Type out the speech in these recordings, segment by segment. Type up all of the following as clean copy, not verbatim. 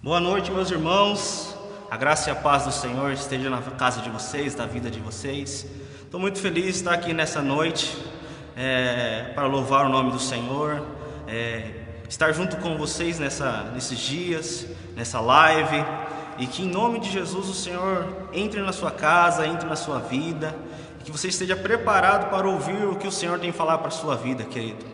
Boa noite, meus irmãos. A graça e a paz do Senhor esteja na casa de vocês, na vida de vocês. Estou muito feliz de estar aqui nessa noite para louvar o nome do Senhor, estar junto com vocês nesses dias, nessa live, e que em nome de Jesus o Senhor entre na sua casa, entre na sua vida, e que você esteja preparado para ouvir o que o Senhor tem a falar para a sua vida, querido.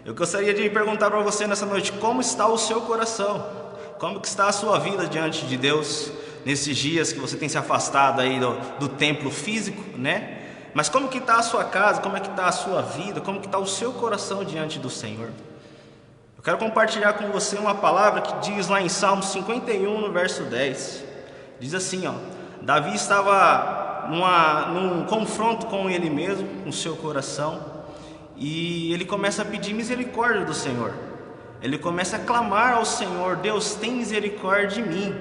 Eu gostaria de perguntar para você nessa noite: como está o seu coração? Como que está a sua vida diante de Deus nesses dias que você tem se afastado aí do templo físico, né? Mas como que está a sua casa? Como é que está a sua vida? Como que está o seu coração diante do Senhor? Eu quero compartilhar com você uma palavra que diz lá em Salmo 51, no verso 10. Diz assim, ó: Davi estava num confronto com ele mesmo, com o seu coração, e ele começa a pedir misericórdia do Senhor. Ele começa a clamar ao Senhor: Deus, tem misericórdia de mim.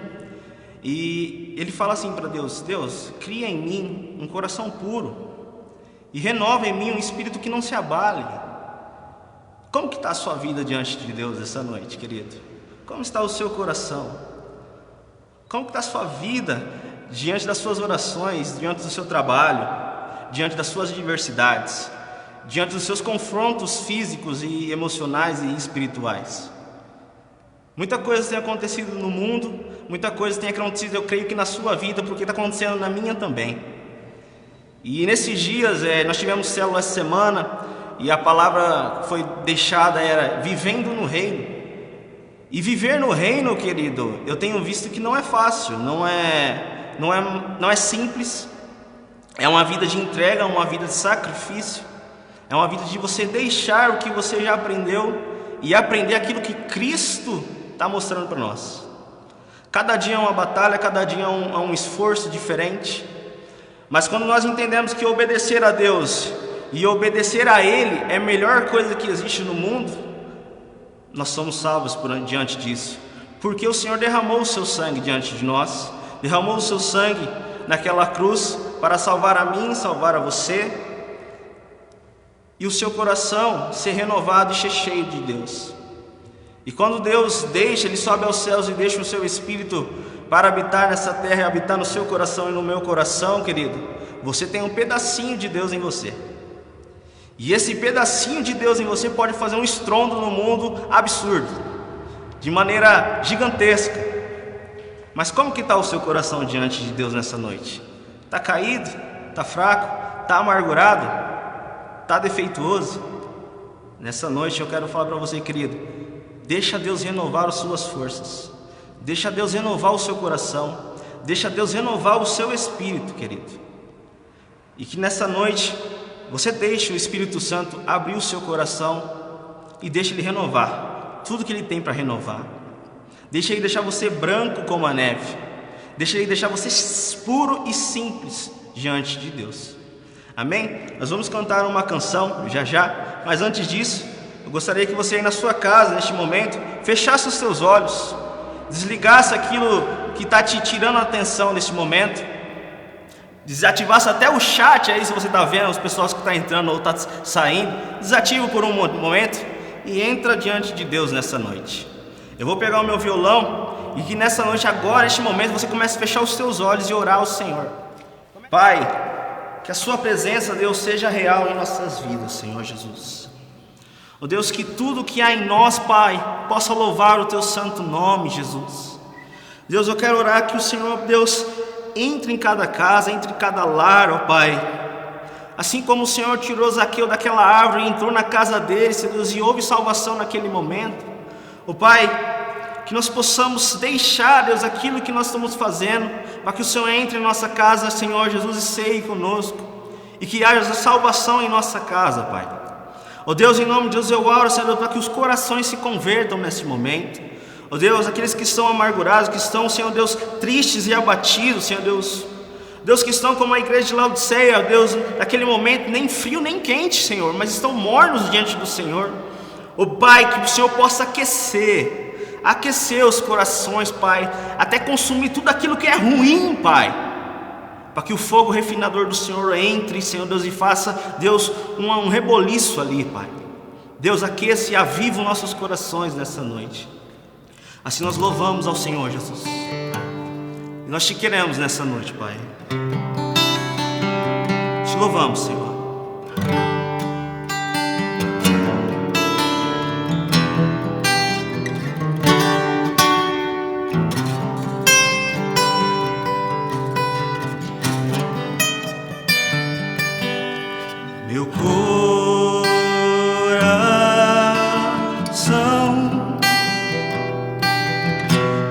E ele fala assim para Deus: Deus, cria em mim um coração puro e renova em mim um espírito que não se abale. Como que está a sua vida diante de Deus essa noite, querido? Como está o seu coração? Como que está a sua vida diante das suas orações, diante do seu trabalho, diante das suas adversidades, diante dos seus confrontos físicos e emocionais e espirituais? Muita coisa tem acontecido no mundo, muita coisa tem acontecido, eu creio que na sua vida, porque está acontecendo na minha também. E nesses dias, nós tivemos célula essa semana, e a palavra foi deixada, era vivendo no reino. E viver no reino, querido, eu tenho visto que não é fácil, não é simples. É uma vida de entrega, uma vida de sacrifício. É uma vida de você deixar o que você já aprendeu e aprender aquilo que Cristo está mostrando para nós. Cada dia é uma batalha, cada dia é um esforço diferente. Mas quando nós entendemos que obedecer a Deus e obedecer a Ele é a melhor coisa que existe no mundo, nós somos salvos diante disso. Porque o Senhor derramou o seu sangue diante de nós, derramou o seu sangue naquela cruz para salvar a mim, salvar a você, e o seu coração ser renovado e ser cheio de Deus. E quando Deus deixa, Ele sobe aos céus e deixa o seu Espírito para habitar nessa terra e habitar no seu coração e no meu coração, querido, você tem um pedacinho de Deus em você. E esse pedacinho de Deus em você pode fazer um estrondo no mundo absurdo, de maneira gigantesca. Mas como que está o seu coração diante de Deus nessa noite? Está caído? Está fraco? Está amargurado? Está defeituoso? Nessa noite eu quero falar para você, querido: deixa Deus renovar as suas forças, deixa Deus renovar o seu coração, deixa Deus renovar o seu espírito, querido. E que nessa noite você deixe o Espírito Santo abrir o seu coração e deixe Ele renovar tudo que Ele tem para renovar. Deixa Ele deixar você branco como a neve, deixa Ele deixar você puro e simples diante de Deus. Amém? Nós vamos cantar uma canção já, mas antes disso, eu gostaria que você aí na sua casa, neste momento, fechasse os seus olhos, desligasse aquilo que está te tirando a atenção neste momento, desativasse até o chat aí, se você está vendo as pessoas que estão entrando ou estão saindo, desativa por um momento e entra diante de Deus nessa noite. Eu vou pegar o meu violão e que nessa noite agora, neste momento, você comece a fechar os seus olhos e orar ao Senhor. Pai, que a sua presença, Deus, seja real em nossas vidas, Senhor Jesus. Ó Deus, que tudo que há em nós, Pai, possa louvar o Teu santo nome, Jesus. Deus, eu quero orar que o Senhor, Deus, entre em cada casa, entre em cada lar, ó Pai. Assim como o Senhor tirou Zaqueu daquela árvore e entrou na casa dele, Deus, e houve salvação naquele momento. Ó Pai, que nós possamos deixar, Deus, aquilo que nós estamos fazendo, para que o Senhor entre em nossa casa, Senhor Jesus, e ceie conosco, e que haja salvação em nossa casa, Pai. Ó Deus, em nome de Deus, eu oro, Senhor, para que os corações se convertam nesse momento. Ó Deus, aqueles que estão amargurados, que estão, Senhor Deus, tristes e abatidos, Senhor Deus. Deus, que estão como a igreja de Laodiceia, ó Deus, naquele momento, nem frio nem quente, Senhor, mas estão mornos diante do Senhor. Ó Pai, que o Senhor possa aquecer os corações, Pai, até consumir tudo aquilo que é ruim, Pai, para que o fogo refinador do Senhor entre, Senhor Deus, e faça, Deus, um reboliço ali, Pai. Deus, aqueça e aviva os nossos corações nessa noite. Assim nós louvamos ao Senhor, Jesus. E nós te queremos nessa noite, Pai. Te louvamos, Senhor. Meu coração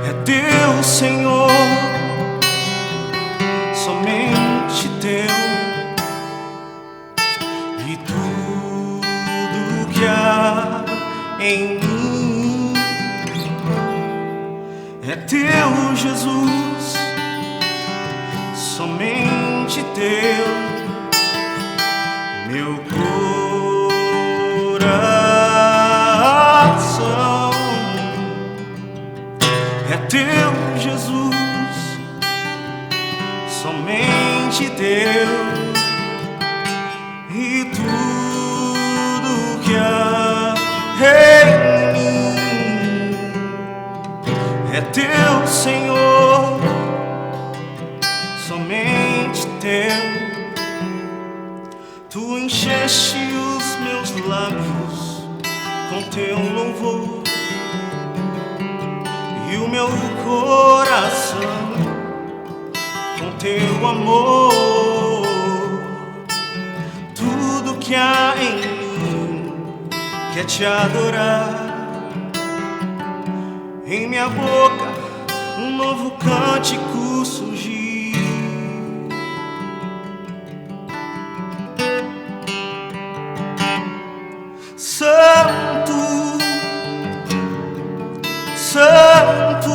é teu, Senhor, somente teu, e tudo que há em mim é teu, Jesus, somente teu. Meu coração é teu, Jesus, somente teu, e tudo que há em mim é teu, Senhor, somente teu. Tu encheste os meus lábios com teu louvor, e o meu coração com teu amor. Tudo que há em mim quer te adorar. Em minha boca um novo cântico surgiu. Santo, Santo,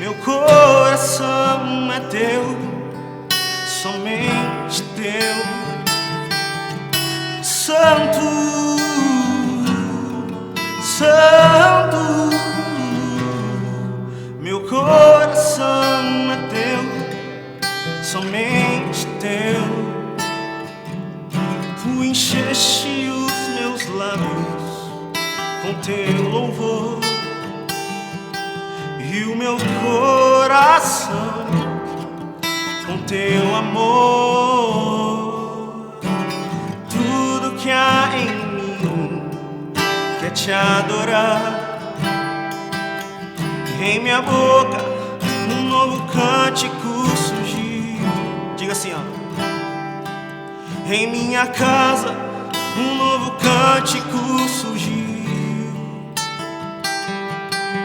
meu coração é teu, somente teu. Santo, Santo, meu coração é teu, somente teu. Tu encheste os meus lábios com teu louvor, e o meu coração com teu amor. Tudo que há em mim quer te adorar. Em minha boca um novo cântico surgiu. Diga assim, ó. Em minha casa um novo cântico surgiu.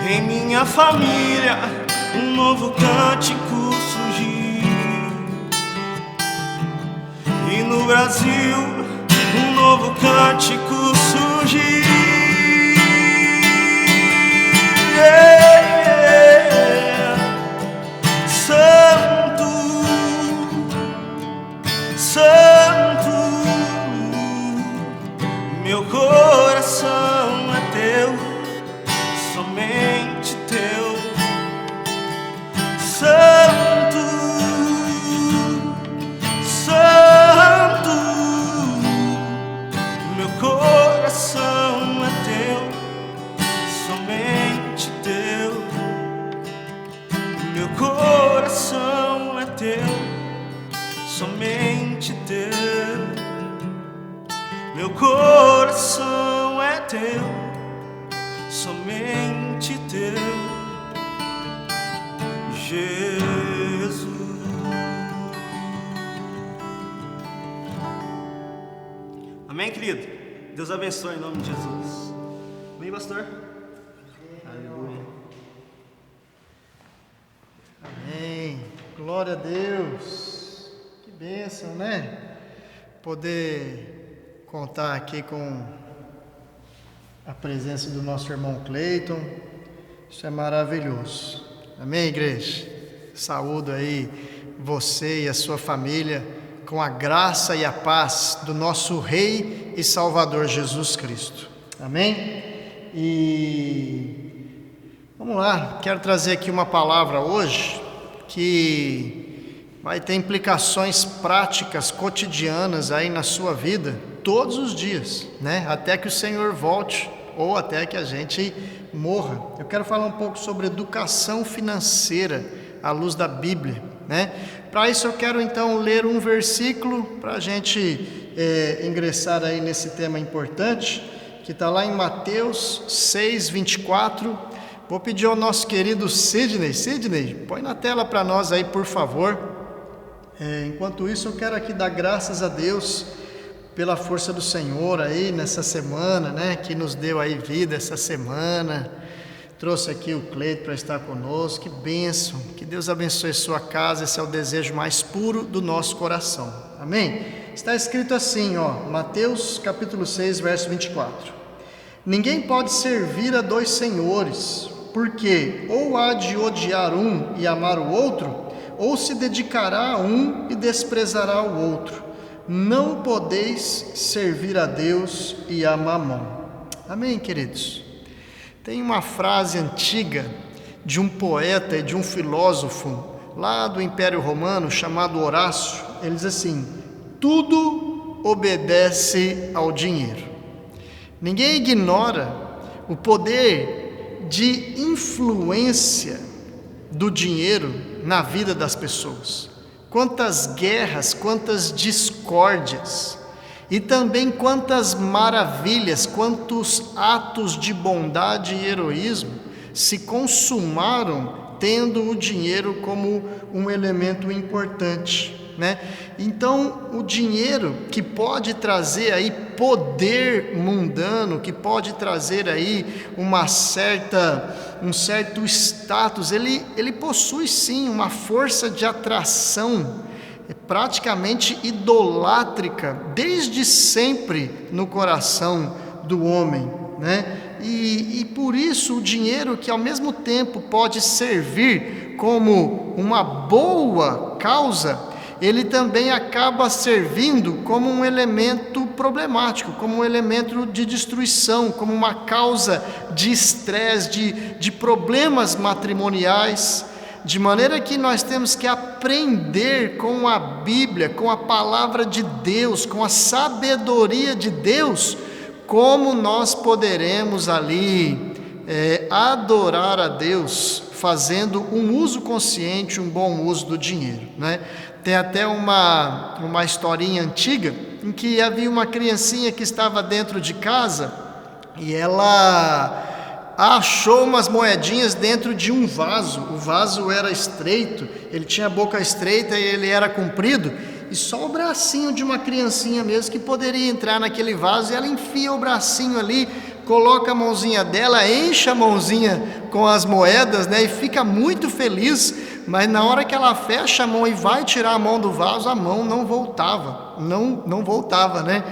Em minha família um novo cântico surgiu. E no Brasil um novo cântico surgiu. Santo, Santo, meu coração é teu, somente teu. Santo, Santo, meu coração é teu, somente teu. Meu coração é teu, somente teu. Meu coração é teu, somente teu, Jesus. Amém, querido? Deus abençoe em nome de Jesus. Amém, pastor? Aleluia. Amém. Glória a Deus. Que bênção, né? Poder contar aqui com a presença do nosso irmão Cleiton. Isso é maravilhoso. Amém, igreja? Saúdo aí você e a sua família com a graça e a paz do nosso Rei e Salvador Jesus Cristo. Amém? E vamos lá, quero trazer aqui uma palavra hoje que vai ter implicações práticas, cotidianas aí na sua vida, todos os dias, né? Até que o Senhor volte ou até que a gente morra. Eu quero falar um pouco sobre educação financeira à luz da Bíblia, né? Para isso eu quero então ler um versículo para a gente ingressar aí nesse tema importante, que está lá em Mateus 6:24. Vou pedir ao nosso querido Sidney, põe na tela para nós aí, por favor. Enquanto isso, eu quero aqui dar graças a Deus pela força do Senhor aí nessa semana, né? Que nos deu aí vida essa semana. Trouxe aqui o Cleiton para estar conosco. Que bênção, que Deus abençoe sua casa. Esse é o desejo mais puro do nosso coração. Amém? Está escrito assim, Mateus capítulo 6, verso 24. Ninguém pode servir a dois senhores, porque ou há de odiar um e amar o outro, ou se dedicará a um e desprezará o outro. Não podeis servir a Deus e a Mamon. Amém, queridos? Tem uma frase antiga de um poeta e de um filósofo lá do Império Romano chamado Horácio. Ele diz assim: tudo obedece ao dinheiro. Ninguém ignora o poder de influência do dinheiro na vida das pessoas. Quantas guerras, quantas discórdias, e também quantas maravilhas, quantos atos de bondade e heroísmo se consumaram tendo o dinheiro como um elemento importante, né? Então, o dinheiro que pode trazer aí poder mundano, que pode trazer aí um certo status, ele possui sim uma força de atração praticamente idolátrica desde sempre no coração do homem, né? E por isso o dinheiro, que ao mesmo tempo pode servir como uma boa causa, ele também acaba servindo como um elemento problemático, como um elemento de destruição, como uma causa de estresse, de problemas matrimoniais, de maneira que nós temos que aprender com a Bíblia, com a palavra de Deus, com a sabedoria de Deus, como nós poderemos ali adorar a Deus, fazendo um uso consciente, um bom uso do dinheiro, né? Tem até uma historinha antiga em que havia uma criancinha que estava dentro de casa e ela achou umas moedinhas dentro de um vaso. O vaso era estreito, ele tinha a boca estreita e ele era comprido, e só o bracinho de uma criancinha mesmo que poderia entrar naquele vaso, e ela enfia o bracinho ali, coloca a mãozinha dela, enche a mãozinha com as moedas, né, e fica muito feliz, mas na hora que ela fecha a mão e vai tirar a mão do vaso, a mão não voltava, não voltava, né,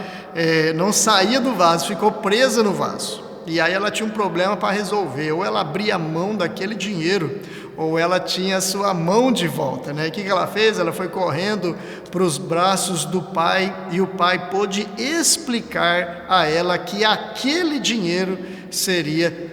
não saía do vaso, ficou presa no vaso. E aí ela tinha um problema para resolver: ou ela abria a mão daquele dinheiro, ou ela tinha a sua mão de volta, né? O que ela fez? Ela foi correndo para os braços do pai, e o pai pôde explicar a ela que aquele dinheiro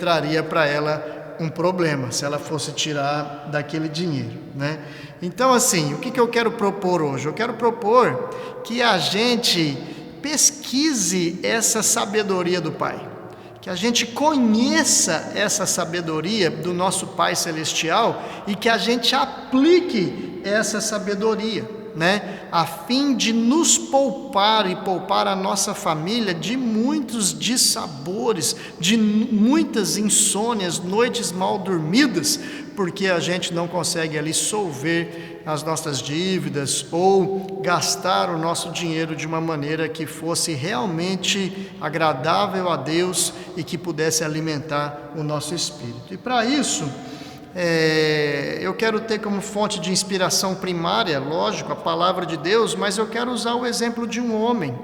traria para ela um problema, se ela fosse tirar daquele dinheiro, né? Então, assim, o que eu quero propor hoje? Eu quero propor que a gente pesquise essa sabedoria do Pai, que a gente conheça essa sabedoria do nosso Pai Celestial e que a gente aplique essa sabedoria, né? A fim de nos poupar e poupar a nossa família de muitos dissabores, de muitas insônias, noites mal dormidas, porque a gente não consegue ali solver as nossas dívidas ou gastar o nosso dinheiro de uma maneira que fosse realmente agradável a Deus e que pudesse alimentar o nosso espírito. E para isso, eu quero ter como fonte de inspiração primária, lógico, a palavra de Deus, mas eu quero usar o exemplo de um homem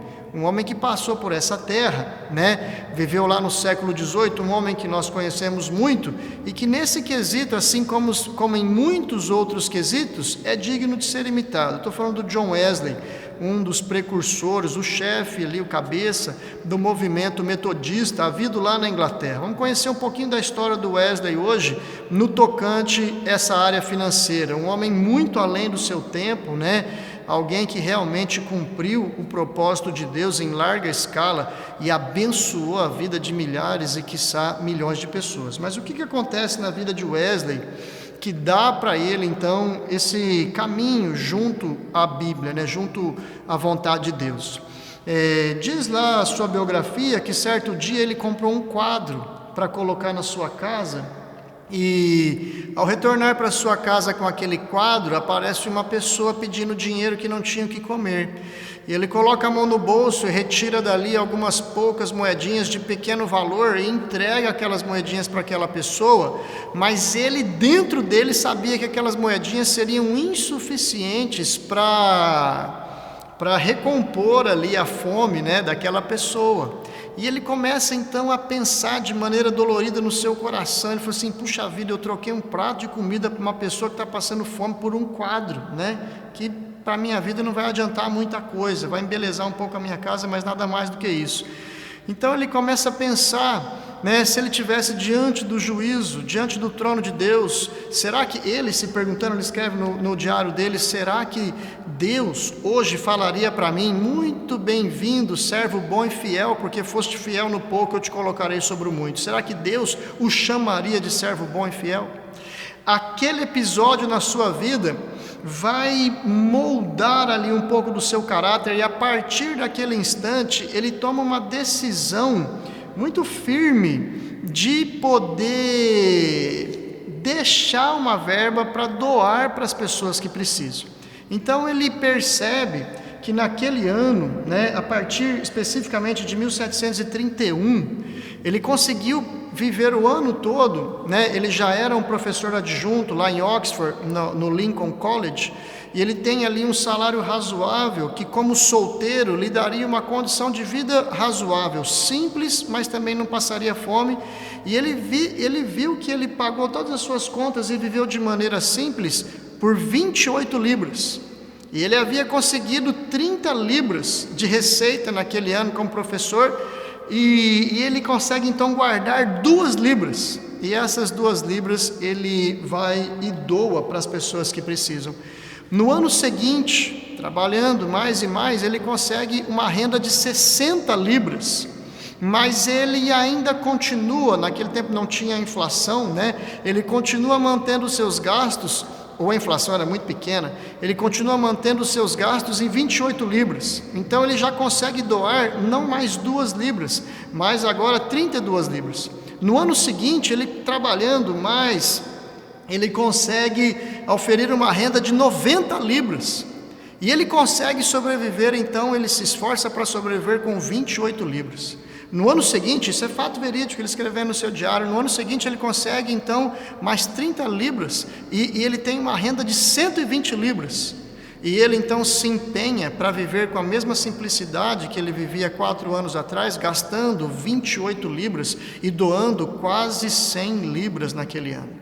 que passou por essa terra, né? Viveu lá no século XVIII, um homem que nós conhecemos muito e que nesse quesito, assim como em muitos outros quesitos, é digno de ser imitado. Estou falando do John Wesley, um dos precursores, o chefe ali, o cabeça do movimento metodista havido lá na Inglaterra. Vamos conhecer um pouquinho da história do Wesley hoje, no tocante essa área financeira. Um homem muito além do seu tempo, né? alguém que realmente cumpriu o propósito de Deus em larga escala e abençoou a vida de milhares e quiçá milhões de pessoas. Mas o que acontece na vida de Wesley que dá para ele então esse caminho junto à Bíblia, né? Junto à vontade de Deus? Diz lá a sua biografia que certo dia ele comprou um quadro para colocar na sua casa, e ao retornar para sua casa com aquele quadro, aparece uma pessoa pedindo dinheiro que não tinha o que comer. E ele coloca a mão no bolso e retira dali algumas poucas moedinhas de pequeno valor e entrega aquelas moedinhas para aquela pessoa, mas ele, dentro dele, sabia que aquelas moedinhas seriam insuficientes para recompor ali a fome, né, daquela pessoa. E ele começa então a pensar de maneira dolorida no seu coração. Ele falou assim: puxa vida, eu troquei um prato de comida para uma pessoa que está passando fome por um quadro, né, que para a minha vida não vai adiantar muita coisa, vai embelezar um pouco a minha casa, mas nada mais do que isso. Então ele começa a pensar, né, se ele estivesse diante do juízo, diante do trono de Deus, será que ele, se perguntando, ele escreve no diário dele, será que Deus hoje falaria para mim: muito bem-vindo, servo bom e fiel, porque foste fiel no pouco, eu te colocarei sobre o muito? Será que Deus o chamaria de servo bom e fiel? Aquele episódio na sua vida vai moldar ali um pouco do seu caráter, e a partir daquele instante ele toma uma decisão muito firme de poder deixar uma verba para doar para as pessoas que precisam. Então ele percebe que naquele ano, né, a partir especificamente de 1731, ele conseguiu viver o ano todo, né? Ele já era um professor adjunto lá em Oxford, no Lincoln College, e ele tem ali um salário razoável, que como solteiro lhe daria uma condição de vida razoável, simples, mas também não passaria fome. E ele viu que ele pagou todas as suas contas e viveu de maneira simples por 28 libras. E ele havia conseguido 30 libras de receita naquele ano como professor, e ele consegue então guardar 2 libras, e essas 2 libras ele vai e doa para as pessoas que precisam. No ano seguinte, trabalhando mais e mais, ele consegue uma renda de 60 libras, mas ele ainda continua, naquele tempo não tinha inflação, né? Ele continua mantendo os seus gastos, ou a inflação era muito pequena, ele continua mantendo os seus gastos em 28 libras. Então ele já consegue doar não mais 2 libras, mas agora 32 libras. No ano seguinte, ele trabalhando mais, ele consegue oferir uma renda de 90 libras. E ele consegue sobreviver, então ele se esforça para sobreviver com 28 libras. No ano seguinte, isso é fato verídico, ele escreveu no seu diário, no ano seguinte ele consegue então mais 30 libras, e ele tem uma renda de 120 libras, e ele então se empenha para viver com a mesma simplicidade que ele vivia 4 anos atrás, gastando 28 libras e doando quase 100 libras naquele ano.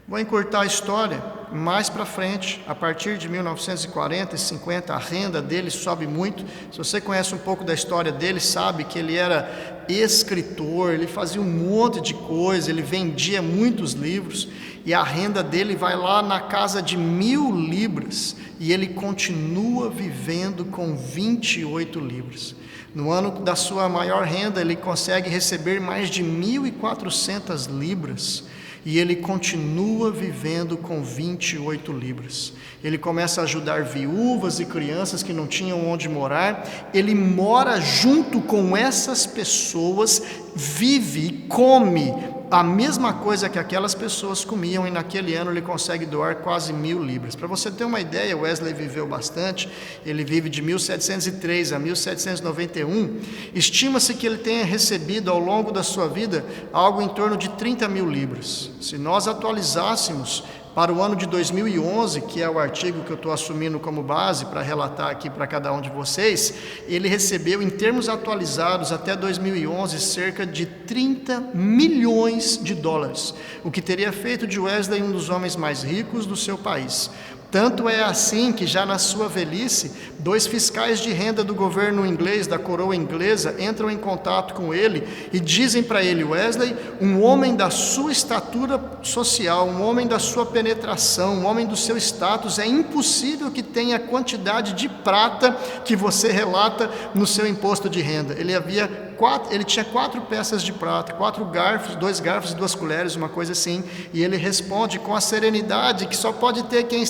Vou encurtar a história, mais para frente, a partir de 1940 e 50, a renda dele sobe muito. Se você conhece um pouco da história dele, sabe que ele era escritor, ele fazia um monte de coisa, ele vendia muitos livros, e a renda dele vai lá na casa de 1.000 libras, e ele continua vivendo com 28 libras. No ano da sua maior renda, ele consegue receber mais de 1.400 libras, e ele continua vivendo com 28 libras. Ele começa a ajudar viúvas e crianças que não tinham onde morar. Ele mora junto com essas pessoas, vive e come a mesma coisa que aquelas pessoas comiam, e naquele ano ele consegue doar quase 1.000 libras. Para você ter uma ideia, Wesley viveu bastante. Ele vive de 1703 a 1791. Estima-se que ele tenha recebido ao longo da sua vida algo em torno de 30.000 libras. Se nós atualizássemos para o ano de 2011, que é o artigo que eu estou assumindo como base para relatar aqui para cada um de vocês, ele recebeu, em termos atualizados, até 2011, cerca de 30 milhões de dólares, o que teria feito de Wesley um dos homens mais ricos do seu país. Tanto é assim que já na sua velhice, 2 fiscais de renda do governo inglês, da coroa inglesa, entram em contato com ele e dizem para ele: Wesley, um homem da sua estatura social, um homem da sua penetração, um homem do seu status, é impossível que tenha a quantidade de prata que você relata no seu imposto de renda. Ele tinha 4 peças de prata, 4 garfos, 2 garfos e 2 colheres, uma coisa assim, e ele responde com a serenidade que só pode ter quem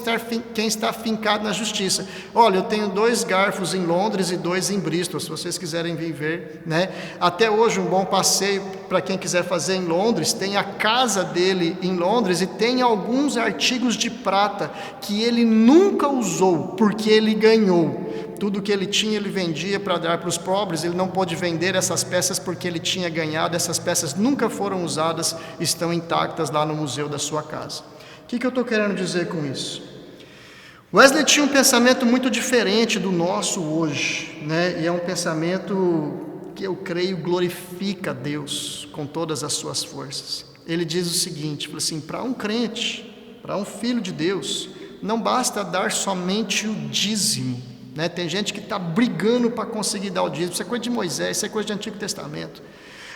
está fincado na justiça: olha, eu tenho 2 garfos em Londres e 2 em Bristol, se vocês quiserem vir ver, né? Até hoje um bom passeio para quem quiser fazer em Londres, tem a casa dele em Londres e tem alguns artigos de prata que ele nunca usou, porque ele ganhou. Tudo que ele tinha ele vendia para dar para os pobres. Ele não pôde vender essas peças porque ele tinha ganhado. Essas peças nunca foram usadas, estão intactas lá no museu da sua casa. O que eu estou querendo dizer com isso? Wesley tinha um pensamento muito diferente do nosso hoje, né? E é um pensamento que eu creio glorifica a Deus com todas as suas forças. Ele diz o seguinte, fala assim: para um crente, para um filho de Deus, não basta dar somente o dízimo. Né? Tem gente que está brigando para conseguir dar o dízimo. Isso é coisa de Moisés, isso é coisa do Antigo Testamento.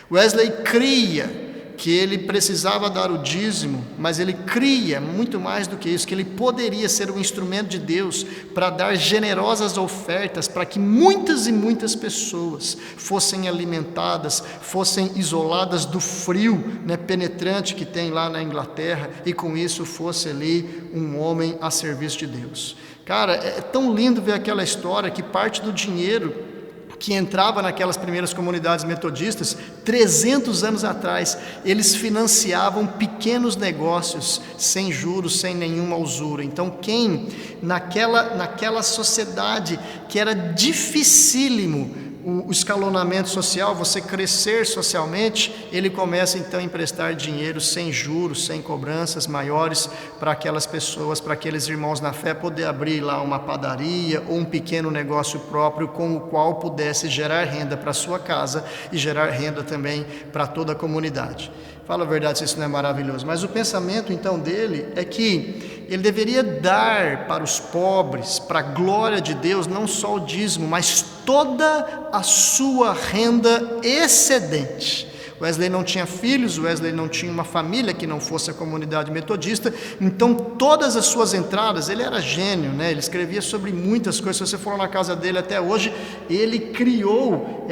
Wesley cria que ele precisava dar o dízimo, mas ele cria muito mais do que isso, que ele poderia ser um instrumento de Deus para dar generosas ofertas para que muitas e muitas pessoas fossem alimentadas, fossem isoladas do frio, né, penetrante que tem lá na Inglaterra, e com isso fosse ali um homem a serviço de Deus. Cara, é tão lindo ver aquela história que parte do dinheiro que entrava naquelas primeiras comunidades metodistas, 300 anos atrás, eles financiavam pequenos negócios, sem juros, sem nenhuma usura. Então quem, naquela sociedade que era dificílimo o escalonamento social, você crescer socialmente, ele começa então a emprestar dinheiro sem juros, sem cobranças maiores para aquelas pessoas, para aqueles irmãos na fé poder abrir lá uma padaria ou um pequeno negócio próprio com o qual pudesse gerar renda para a sua casa e gerar renda também para toda a comunidade. Fala a verdade se isso não é maravilhoso. Mas o pensamento então dele é que ele deveria dar para os pobres, para a glória de Deus, não só o dízimo, mas toda a sua renda excedente. Wesley não tinha filhos, Wesley não tinha uma família que não fosse a comunidade metodista, então todas as suas entradas, ele era gênio, né? Ele escrevia sobre muitas coisas. Se você for na casa dele até hoje, ele criou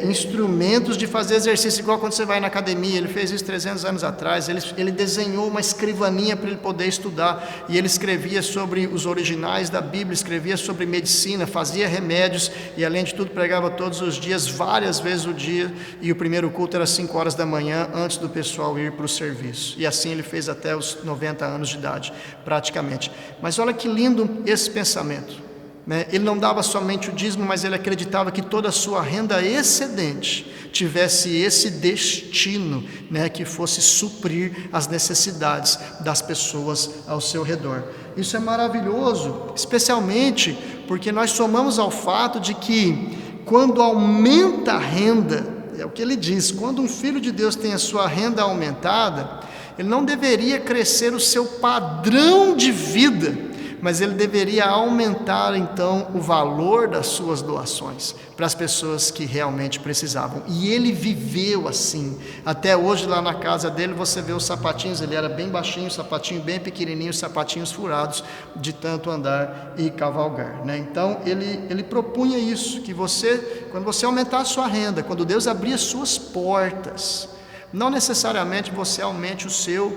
instrumentos de fazer exercício, igual quando você vai na academia. Ele fez isso 300 anos atrás, ele desenhou uma escrivaninha para ele poder estudar, e ele escrevia sobre os originais da Bíblia, escrevia sobre medicina, fazia remédios, e além de tudo pregava todos os dias, várias vezes o dia, e o primeiro culto era 5 horas da manhã, antes do pessoal ir para o serviço. E assim ele fez até os 90 anos de idade, praticamente. Mas olha que lindo esse pensamento, né? Ele não dava somente o dízimo, mas ele acreditava que toda a sua renda excedente tivesse esse destino, né, que fosse suprir as necessidades das pessoas ao seu redor. Isso é maravilhoso, especialmente porque nós somamos ao fato de que quando aumenta a renda, é o que ele diz, quando um filho de Deus tem a sua renda aumentada, ele não deveria crescer o seu padrão de vida, mas ele deveria aumentar então o valor das suas doações para as pessoas que realmente precisavam. E ele viveu assim. Até hoje lá na casa dele você vê os sapatinhos, ele era bem baixinho, sapatinho bem pequenininho, sapatinhos furados de tanto andar e cavalgar, né? Então ele propunha isso, que você, quando você aumentar a sua renda, quando Deus abrir as suas portas, não necessariamente você aumente o seu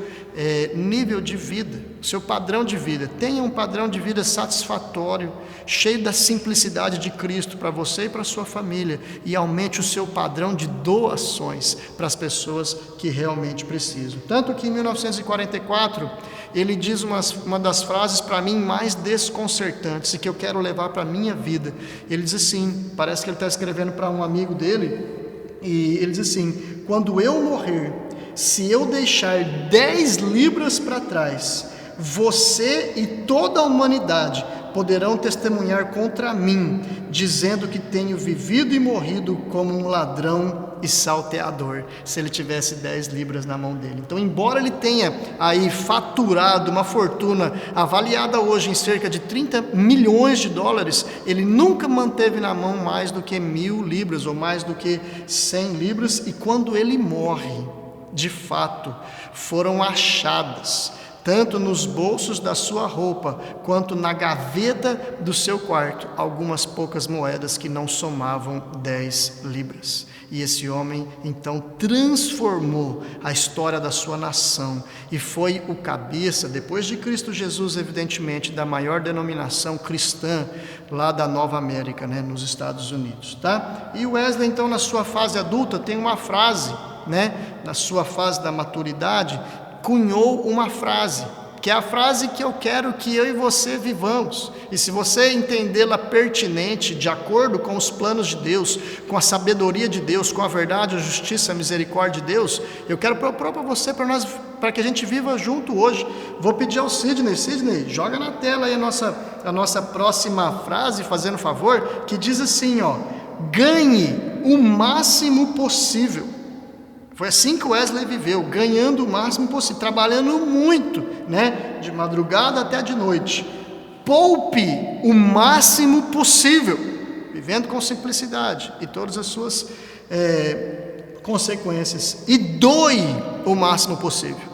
nível de vida, o seu padrão de vida. Tenha um padrão de vida satisfatório, cheio da simplicidade de Cristo para você e para a sua família, e aumente o seu padrão de doações para as pessoas que realmente precisam. Tanto que em 1944 ele diz uma das frases para mim mais desconcertantes e que eu quero levar para a minha vida. Ele diz assim, parece que ele está escrevendo para um amigo dele, e ele diz assim: quando eu morrer, se eu deixar 10 libras para trás, você e toda a humanidade poderão testemunhar contra mim, dizendo que tenho vivido e morrido como um ladrão e salteador, se ele tivesse 10 libras na mão dele. Então, embora ele tenha aí faturado uma fortuna avaliada hoje em cerca de 30 milhões de dólares, ele nunca manteve na mão mais do que 1.000 libras ou mais do que 100 libras, e quando ele morre, de fato, foram achadas, tanto nos bolsos da sua roupa, quanto na gaveta do seu quarto, algumas poucas moedas que não somavam 10 libras. E esse homem, então, transformou a história da sua nação, e foi o cabeça, depois de Cristo Jesus, evidentemente, da maior denominação cristã, lá da Nova América, né, nos Estados Unidos, tá? E Wesley, então, na sua fase adulta, tem uma frase, né, na sua fase da maturidade, cunhou uma frase, que é a frase que eu quero que eu e você vivamos, e se você entendê-la pertinente, de acordo com os planos de Deus, com a sabedoria de Deus, com a verdade, a justiça, a misericórdia de Deus, eu quero propor para você, para que a gente viva junto hoje. Vou pedir ao Sidney, joga na tela aí a nossa próxima frase, fazendo favor, que diz assim, ó: ganhe o máximo possível. Foi assim que Wesley viveu, ganhando o máximo possível, trabalhando muito, né, de madrugada até de noite. Poupe o máximo possível, vivendo com simplicidade e todas as suas consequências, e doe o máximo possível.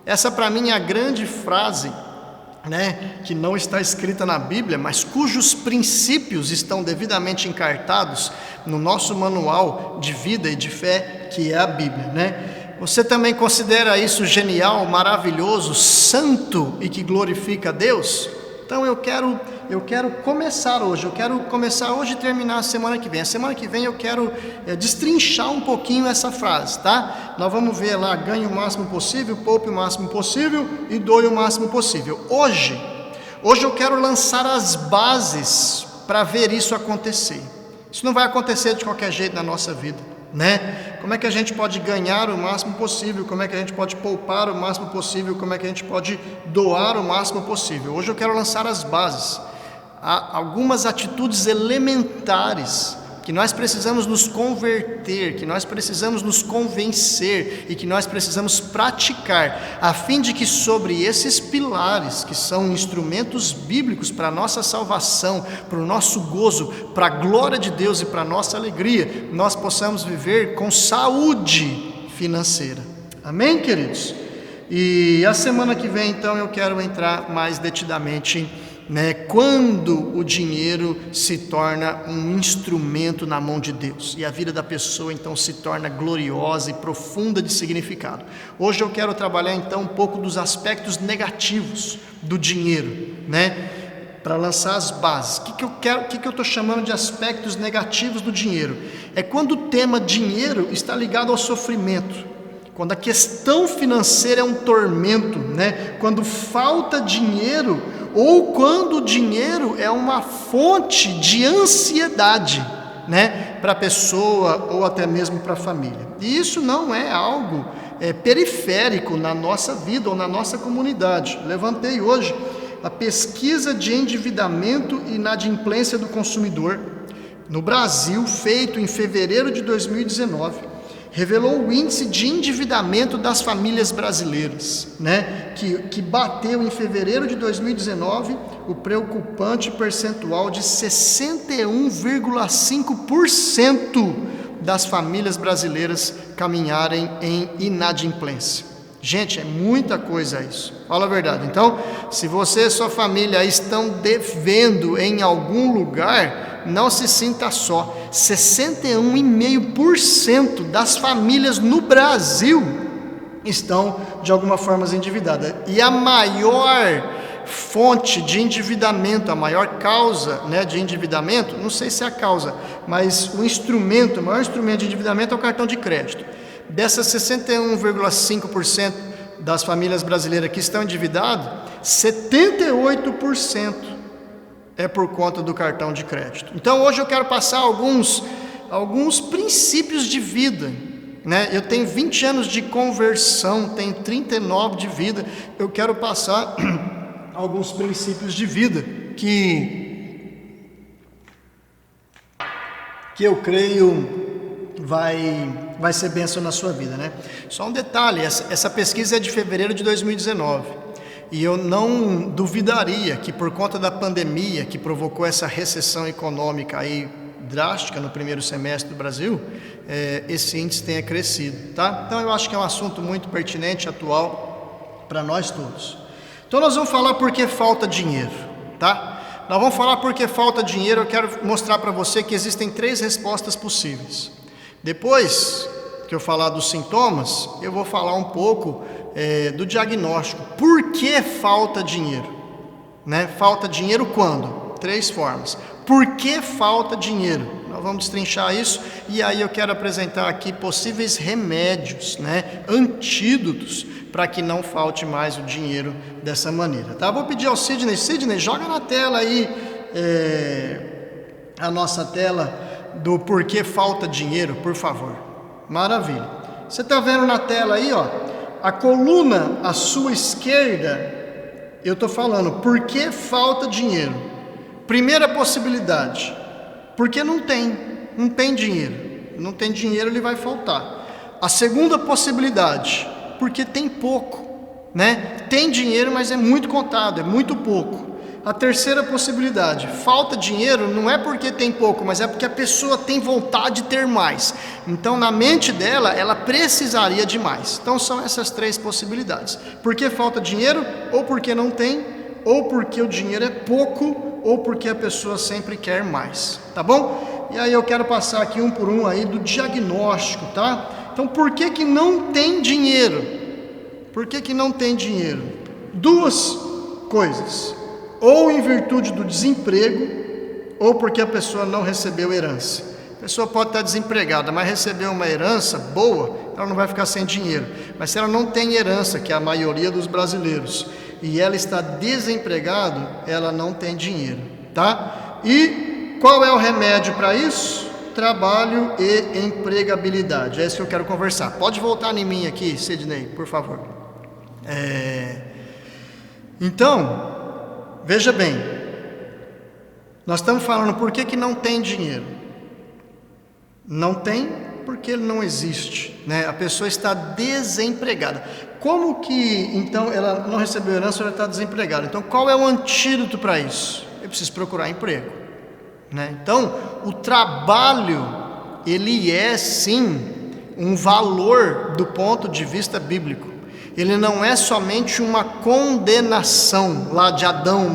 Essa, para mim, é a grande frase, né, que não está escrita na Bíblia, mas cujos princípios estão devidamente encartados no nosso manual de vida e de fé, que é a Bíblia, né? Você também considera isso genial, maravilhoso, santo e que glorifica a Deus? Então eu quero começar hoje, e terminar a semana que vem. A semana que vem eu quero destrinchar um pouquinho essa frase, tá? Nós vamos ver lá: ganhe o máximo possível, poupe o máximo possível e doe o máximo possível. Hoje eu quero lançar as bases para ver isso acontecer. Isso não vai acontecer de qualquer jeito na nossa vida, né? Como é que a gente pode ganhar o máximo possível? Como é que a gente pode poupar o máximo possível? Como é que a gente pode doar o máximo possível? Hoje eu quero lançar as bases. Há algumas atitudes elementares que nós precisamos nos converter, que nós precisamos nos convencer e que nós precisamos praticar, a fim de que sobre esses pilares, que são instrumentos bíblicos para a nossa salvação, para o nosso gozo, para a glória de Deus e para a nossa alegria, nós possamos viver com saúde financeira. Amém, queridos? E a semana que vem, então, eu quero entrar mais detidamente, né, quando o dinheiro se torna um instrumento na mão de Deus e a vida da pessoa então se torna gloriosa e profunda de significado. Hoje eu quero trabalhar então um pouco dos aspectos negativos do dinheiro, né, para lançar as bases. O que eu estou chamando de aspectos negativos do dinheiro? É quando o tema dinheiro está ligado ao sofrimento, quando a questão financeira é um tormento, né, quando falta dinheiro, ou quando o dinheiro é uma fonte de ansiedade, né, para a pessoa ou até mesmo para a família. E isso não é algo periférico na nossa vida ou na nossa comunidade. Levantei hoje a pesquisa de endividamento e inadimplência do consumidor no Brasil, feito em fevereiro de 2019. Revelou o índice de endividamento das famílias brasileiras, né, que bateu em fevereiro de 2019 o preocupante percentual de 61,5% das famílias brasileiras caminharem em inadimplência. Gente, é muita coisa isso, fala a verdade. Então, se você e sua família estão devendo em algum lugar, não se sinta só. 61,5% das famílias no Brasil estão de alguma forma endividadas. E a maior fonte de endividamento, a maior causa, né, de endividamento, não sei se é a causa, mas o maior instrumento de endividamento é o cartão de crédito. Dessas 61,5% das famílias brasileiras que estão endividadas, 78% é por conta do cartão de crédito. Então hoje eu quero passar alguns princípios de vida, né? Eu tenho 20 anos de conversão, tenho 39 de vida. Eu quero passar alguns princípios de vida que eu creio vai ser bênção na sua vida, né? Só um detalhe, essa pesquisa é de fevereiro de 2019, e eu não duvidaria que por conta da pandemia que provocou essa recessão econômica aí drástica no primeiro semestre do Brasil, esse índice tenha crescido, tá? Então eu acho que é um assunto muito pertinente, atual para nós todos. Então nós vamos falar por que falta dinheiro, tá? Nós vamos falar por que falta dinheiro. Eu quero mostrar para você que existem 3 respostas possíveis. Depois que eu falar dos sintomas, eu vou falar um pouco do diagnóstico. Por que falta dinheiro? Né? Falta dinheiro quando? 3 formas. Por que falta dinheiro? Nós vamos destrinchar isso, e aí eu quero apresentar aqui possíveis remédios, né? Antídotos para que não falte mais o dinheiro dessa maneira, tá? Vou pedir ao Sidney, joga na tela aí a nossa tela do porquê falta dinheiro, por favor. Maravilha. Você está vendo na tela aí, ó, a coluna à sua esquerda, eu estou falando por que falta dinheiro. Primeira possibilidade, porque não tem dinheiro. Não tem dinheiro, ele vai faltar. A segunda possibilidade, porque tem pouco, né? Tem dinheiro, mas é muito contado, é muito pouco. A terceira possibilidade, falta dinheiro não é porque tem pouco, mas é porque a pessoa tem vontade de ter mais. Então, na mente dela, ela precisaria de mais. Então, são essas 3 possibilidades. Por que falta dinheiro? Ou porque não tem, ou porque o dinheiro é pouco, ou porque a pessoa sempre quer mais, tá bom? E aí eu quero passar aqui um por um aí do diagnóstico, tá? Então, por que não tem dinheiro? Por que não tem dinheiro? 2 coisas: ou em virtude do desemprego, ou porque a pessoa não recebeu herança. A pessoa pode estar desempregada, mas recebeu uma herança boa, ela não vai ficar sem dinheiro. Mas se ela não tem herança, que é a maioria dos brasileiros, e ela está desempregada, ela não tem dinheiro, tá? E qual é o remédio para isso? Trabalho e empregabilidade. É isso que eu quero conversar. Pode voltar em mim aqui, Sidney, por favor. Então, veja bem, nós estamos falando por que não tem dinheiro. Não tem porque ele não existe, né? A pessoa está desempregada. Como que, então, ela não recebeu herança, ela está desempregada? Então, qual é o antídoto para isso? Eu preciso procurar emprego, né? Então, o trabalho, ele é sim um valor do ponto de vista bíblico. Ele não é somente uma condenação lá de Adão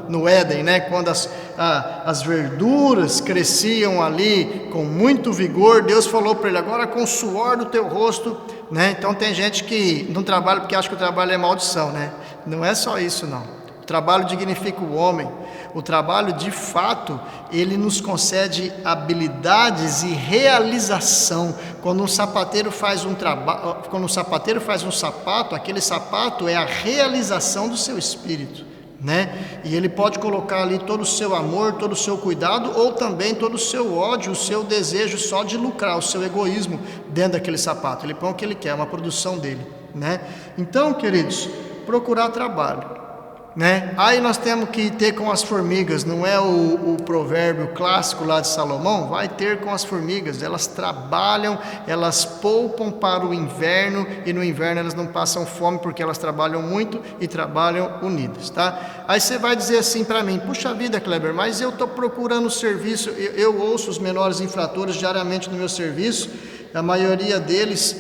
no Éden, né? Quando as verduras cresciam ali com muito vigor, Deus falou para ele: agora com o suor do teu rosto, né? Então tem gente que não trabalha porque acha que o trabalho é maldição, né? Não é só isso, não. O trabalho dignifica o homem. O trabalho, de fato, ele nos concede habilidades e realização. Quando um sapateiro faz um sapato, aquele sapato é a realização do seu espírito, né? E ele pode colocar ali todo o seu amor, todo o seu cuidado, ou também todo o seu ódio, o seu desejo só de lucrar, o seu egoísmo dentro daquele sapato. Ele põe o que ele quer, uma produção dele, né? Então, queridos, procurar trabalho, né? Aí nós temos que ter com as formigas, não é o provérbio clássico lá de Salomão? Vai ter com as formigas, elas trabalham, elas poupam para o inverno, e no inverno elas não passam fome porque elas trabalham muito e trabalham unidas, tá? Aí você vai dizer assim para mim: puxa vida, Kleber, mas eu estou procurando serviço, eu ouço os menores infratores diariamente no meu serviço. A maioria deles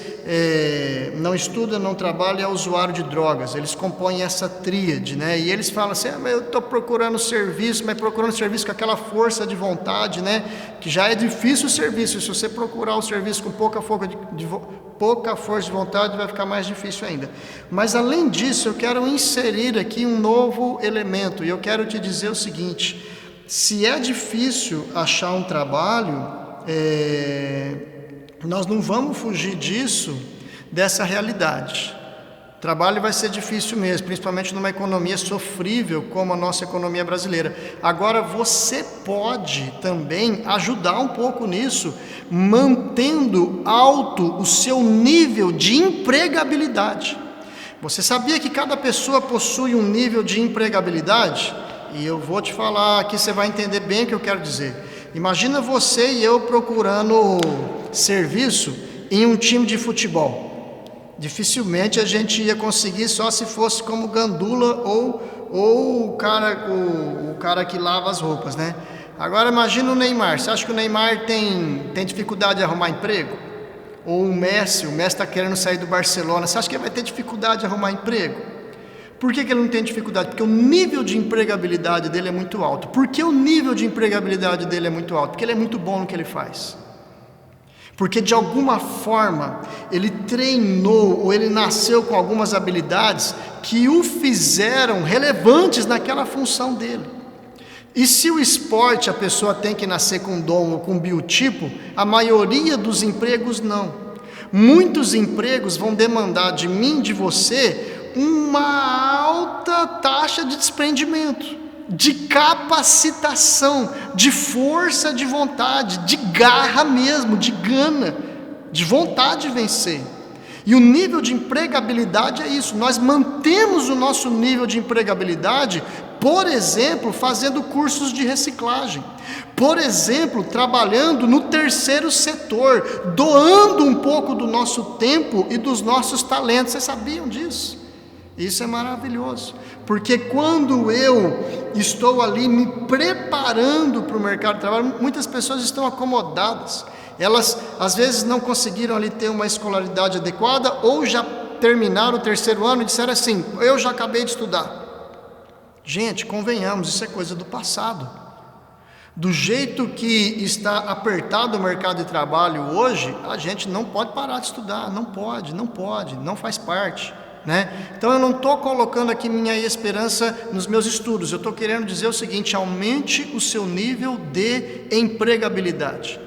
não estuda, não trabalha, é usuário de drogas. Eles compõem essa tríade, né? E eles falam assim: eu estou procurando serviço, mas procurando serviço com aquela força de vontade, né? Que já é difícil o serviço. Se você procurar o serviço com pouca força de vontade, vai ficar mais difícil ainda. Mas além disso, eu quero inserir aqui um novo elemento. E eu quero te dizer o seguinte: se é difícil achar um trabalho, nós não vamos fugir dessa realidade. O trabalho vai ser difícil mesmo, principalmente numa economia sofrível como a nossa economia brasileira. Agora, você pode também ajudar um pouco nisso, mantendo alto o seu nível de empregabilidade. Você sabia que cada pessoa possui um nível de empregabilidade? E eu vou te falar aqui, você vai entender bem o que eu quero dizer. Imagina você e eu procurando serviço em um time de futebol. Dificilmente a gente ia conseguir, só se fosse como gandula ou o cara que lava as roupas, né? Agora imagina o Neymar. Você acha que o Neymar tem dificuldade de arrumar emprego? Ou o Messi está querendo sair do Barcelona. Você acha que ele vai ter dificuldade de arrumar emprego? Por que ele não tem dificuldade? Porque o nível de empregabilidade dele é muito alto. Por que o nível de empregabilidade dele é muito alto? Porque ele é muito bom no que ele faz. Porque de alguma forma ele treinou ou ele nasceu com algumas habilidades que o fizeram relevantes naquela função dele. E se o esporte a pessoa tem que nascer com dom ou com biotipo, a maioria dos empregos não. Muitos empregos vão demandar de mim, de você, uma alta taxa de desprendimento, de capacitação, de força de vontade, de garra mesmo, de gana, de vontade de vencer. E o nível de empregabilidade é isso. Nós mantemos o nosso nível de empregabilidade, por exemplo, fazendo cursos de reciclagem. Por exemplo, trabalhando no terceiro setor, doando um pouco do nosso tempo e dos nossos talentos. Vocês sabiam disso? Isso é maravilhoso, porque quando eu estou ali me preparando para o mercado de trabalho, muitas pessoas estão acomodadas. Elas às vezes não conseguiram ali ter uma escolaridade adequada, ou já terminaram o terceiro ano e disseram assim: eu já acabei de estudar. Gente, convenhamos, isso é coisa do passado. Do jeito que está apertado o mercado de trabalho hoje, a gente não pode parar de estudar, não pode, não faz parte, né? Então eu não estou colocando aqui minha esperança nos meus estudos, eu estou querendo dizer o seguinte: aumente o seu nível de empregabilidade.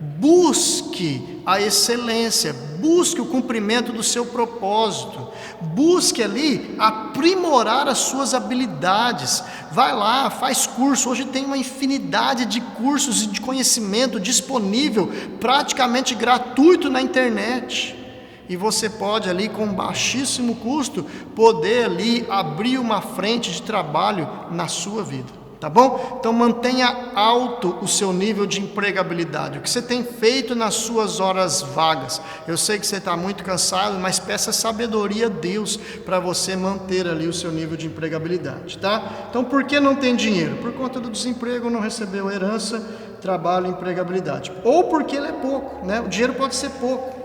Busque a excelência, busque o cumprimento do seu propósito, busque ali aprimorar as suas habilidades. Vai lá, faz curso. Hoje tem uma infinidade de cursos e de conhecimento disponível, praticamente gratuito na internet. E você pode ali, com baixíssimo custo, poder ali abrir uma frente de trabalho na sua vida. Tá bom? Então mantenha alto o seu nível de empregabilidade. O que você tem feito nas suas horas vagas? Eu sei que você está muito cansado, mas peça sabedoria a Deus para você manter ali o seu nível de empregabilidade, tá? Então por que não tem dinheiro? Por conta do desemprego, não recebeu herança, trabalho e empregabilidade. Ou porque ele é pouco, né? O dinheiro pode ser pouco.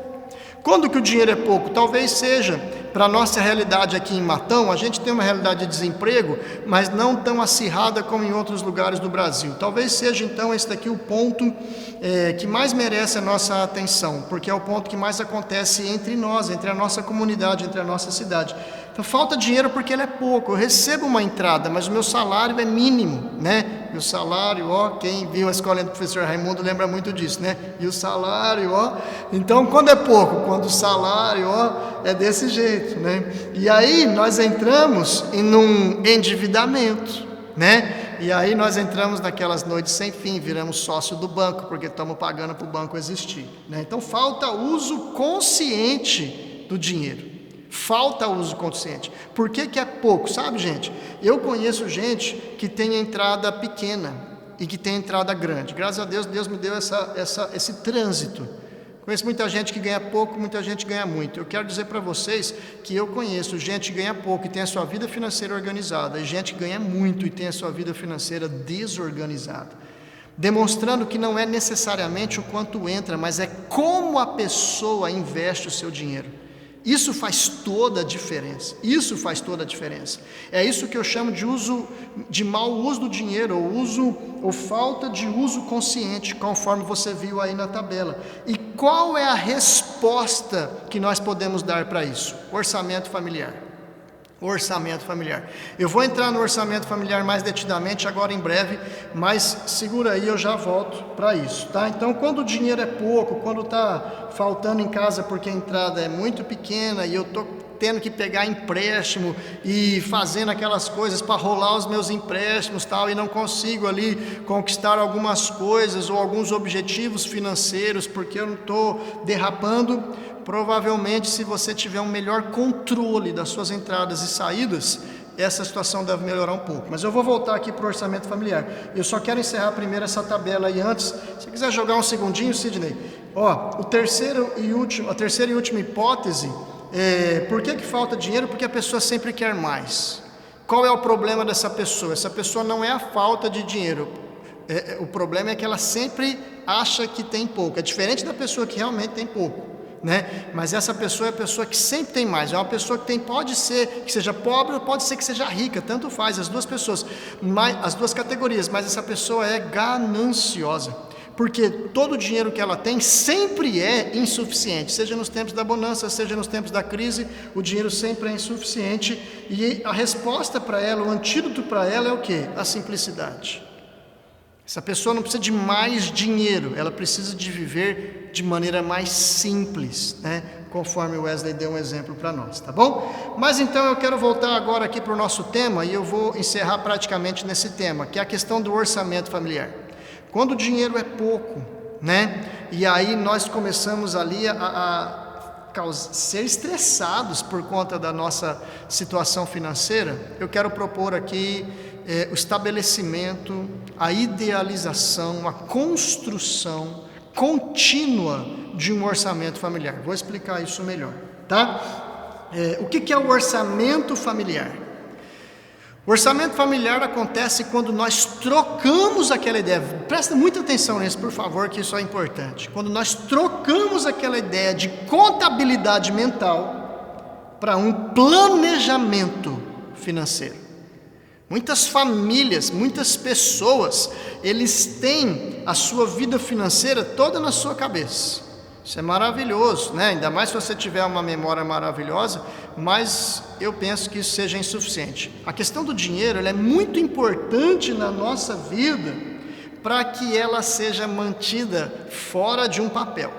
Quando que o dinheiro é pouco? Talvez seja, para a nossa realidade aqui em Matão, a gente tem uma realidade de desemprego, mas não tão acirrada como em outros lugares do Brasil. Talvez seja então esse daqui o ponto que mais merece a nossa atenção, porque é o ponto que mais acontece entre nós, entre a nossa comunidade, entre a nossa cidade. Então falta dinheiro porque ele é pouco. Eu recebo uma entrada, mas o meu salário é mínimo, né? E o salário, quem viu a escolinha do professor Raimundo lembra muito disso, né? E o salário, então quando é pouco? Quando o salário, é desse jeito, né? E aí nós entramos em um endividamento, né? E aí nós entramos naquelas noites sem fim, viramos sócio do banco, porque estamos pagando para o banco existir, né? Então falta uso consciente do dinheiro. Falta uso consciente. Por que é pouco? Sabe, gente? Eu conheço gente que tem entrada pequena e que tem entrada grande. Graças a Deus, Deus me deu esse trânsito. Conheço muita gente que ganha pouco, muita gente ganha muito. Eu quero dizer para vocês que eu conheço gente que ganha pouco e tem a sua vida financeira organizada, e gente que ganha muito e tem a sua vida financeira desorganizada. Demonstrando que não é necessariamente o quanto entra, mas é como a pessoa investe o seu dinheiro. Isso faz toda a diferença. Isso faz toda a diferença. É isso que eu chamo de mau uso do dinheiro, ou falta de uso consciente, conforme você viu aí na tabela. E qual é a resposta que nós podemos dar para isso? Orçamento familiar. Orçamento familiar. Eu vou entrar no orçamento familiar mais detidamente agora em breve, mas segura aí, eu já volto para isso, tá? Então, quando o dinheiro é pouco, quando está faltando em casa porque a entrada é muito pequena e eu estou tendo que pegar empréstimo e fazendo aquelas coisas para rolar os meus empréstimos tal, e não consigo ali conquistar algumas coisas ou alguns objetivos financeiros porque eu não estou derrapando. Provavelmente, se você tiver um melhor controle das suas entradas e saídas, essa situação deve melhorar um pouco. Mas eu vou voltar aqui para o orçamento familiar. Eu só quero encerrar primeiro essa tabela aí antes. Se quiser jogar um segundinho, Sidney. A terceira e última hipótese, por que falta dinheiro? Porque a pessoa sempre quer mais. Qual é o problema dessa pessoa? Essa pessoa não é a falta de dinheiro. O problema é que ela sempre acha que tem pouco. É diferente da pessoa que realmente tem pouco. Mas essa pessoa é a pessoa que sempre tem mais. É uma pessoa que pode ser que seja pobre, pode ser que seja rica, tanto faz, as duas pessoas, as duas categorias, mas essa pessoa é gananciosa, porque todo o dinheiro que ela tem sempre é insuficiente, seja nos tempos da bonança, seja nos tempos da crise, o dinheiro sempre é insuficiente, e a resposta para ela, o antídoto para ela é o quê? A simplicidade. Essa pessoa não precisa de mais dinheiro, ela precisa de viver de maneira mais simples, conforme o Wesley deu um exemplo para nós, tá bom? Mas então eu quero voltar agora aqui para o nosso tema, e eu vou encerrar praticamente nesse tema, que é a questão do orçamento familiar. Quando o dinheiro é pouco, e aí nós começamos ali a ser estressados por conta da nossa situação financeira, eu quero propor aqui o estabelecimento, a idealização, a construção contínua de um orçamento familiar. Vou explicar isso melhor, tá? O que é o orçamento familiar? O orçamento familiar acontece quando nós trocamos aquela ideia. Presta muita atenção nisso, por favor, que isso é importante. Quando nós trocamos aquela ideia de contabilidade mental para um planejamento financeiro. Muitas famílias, muitas pessoas, eles têm a sua vida financeira toda na sua cabeça. Isso é maravilhoso, ainda mais se você tiver uma memória maravilhosa, mas eu penso que isso seja insuficiente. A questão do dinheiro, ela é muito importante na nossa vida para que ela seja mantida fora de um papel.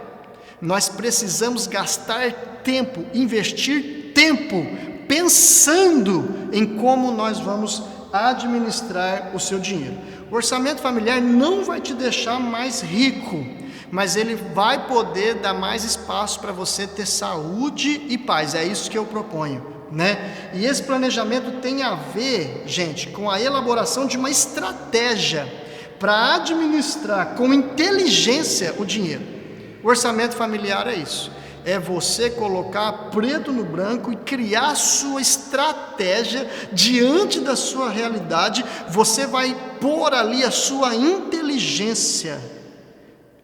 Nós precisamos gastar tempo, investir tempo, pensando em como nós vamos administrar o seu dinheiro. O orçamento familiar não vai te deixar mais rico, mas ele vai poder dar mais espaço para você ter saúde e paz. É isso que eu proponho, E esse planejamento tem a ver, gente, com a elaboração de uma estratégia para administrar com inteligência o dinheiro. O orçamento familiar é isso. É você colocar preto no branco e criar a sua estratégia diante da sua realidade. Você vai pôr ali a sua inteligência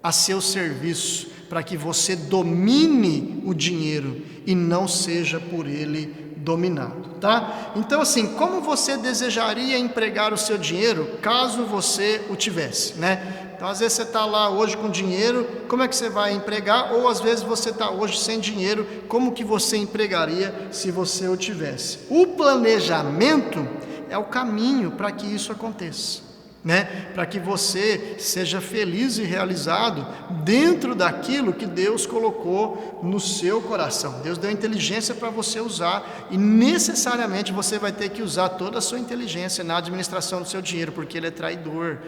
a seu serviço, para que você domine o dinheiro e não seja por ele dominado, tá? Então assim, como você desejaria empregar o seu dinheiro caso você o tivesse, Então às vezes você está lá hoje com dinheiro, como é que você vai empregar? Ou às vezes você está hoje sem dinheiro, como que você empregaria se você o tivesse? O planejamento é o caminho para que isso aconteça, para que você seja feliz e realizado dentro daquilo que Deus colocou no seu coração. Deus deu inteligência para você usar, e necessariamente você vai ter que usar toda a sua inteligência na administração do seu dinheiro, porque ele é traidor,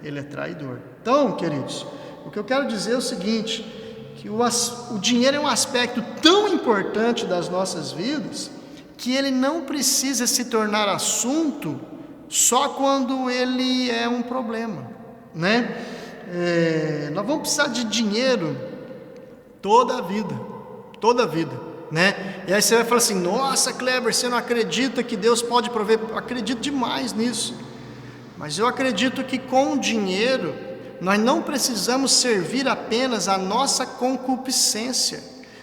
Ele é traidor. Então, queridos, o que eu quero dizer é o seguinte, que o dinheiro é um aspecto tão importante das nossas vidas, que ele não precisa se tornar assunto só quando ele é um problema, Nós vamos precisar de dinheiro toda a vida, E aí você vai falar assim, nossa, Kleber, você não acredita que Deus pode prover? Eu acredito demais nisso, mas eu acredito que com o dinheiro, nós não precisamos servir apenas a nossa concupiscência,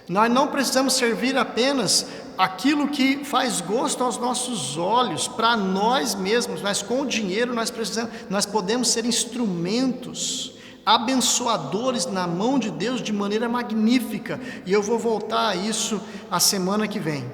nós não precisamos servir apenas aquilo que faz gosto aos nossos olhos, para nós mesmos, mas com o dinheiro nós podemos ser instrumentos abençoadores na mão de Deus de maneira magnífica, e eu vou voltar a isso a semana que vem,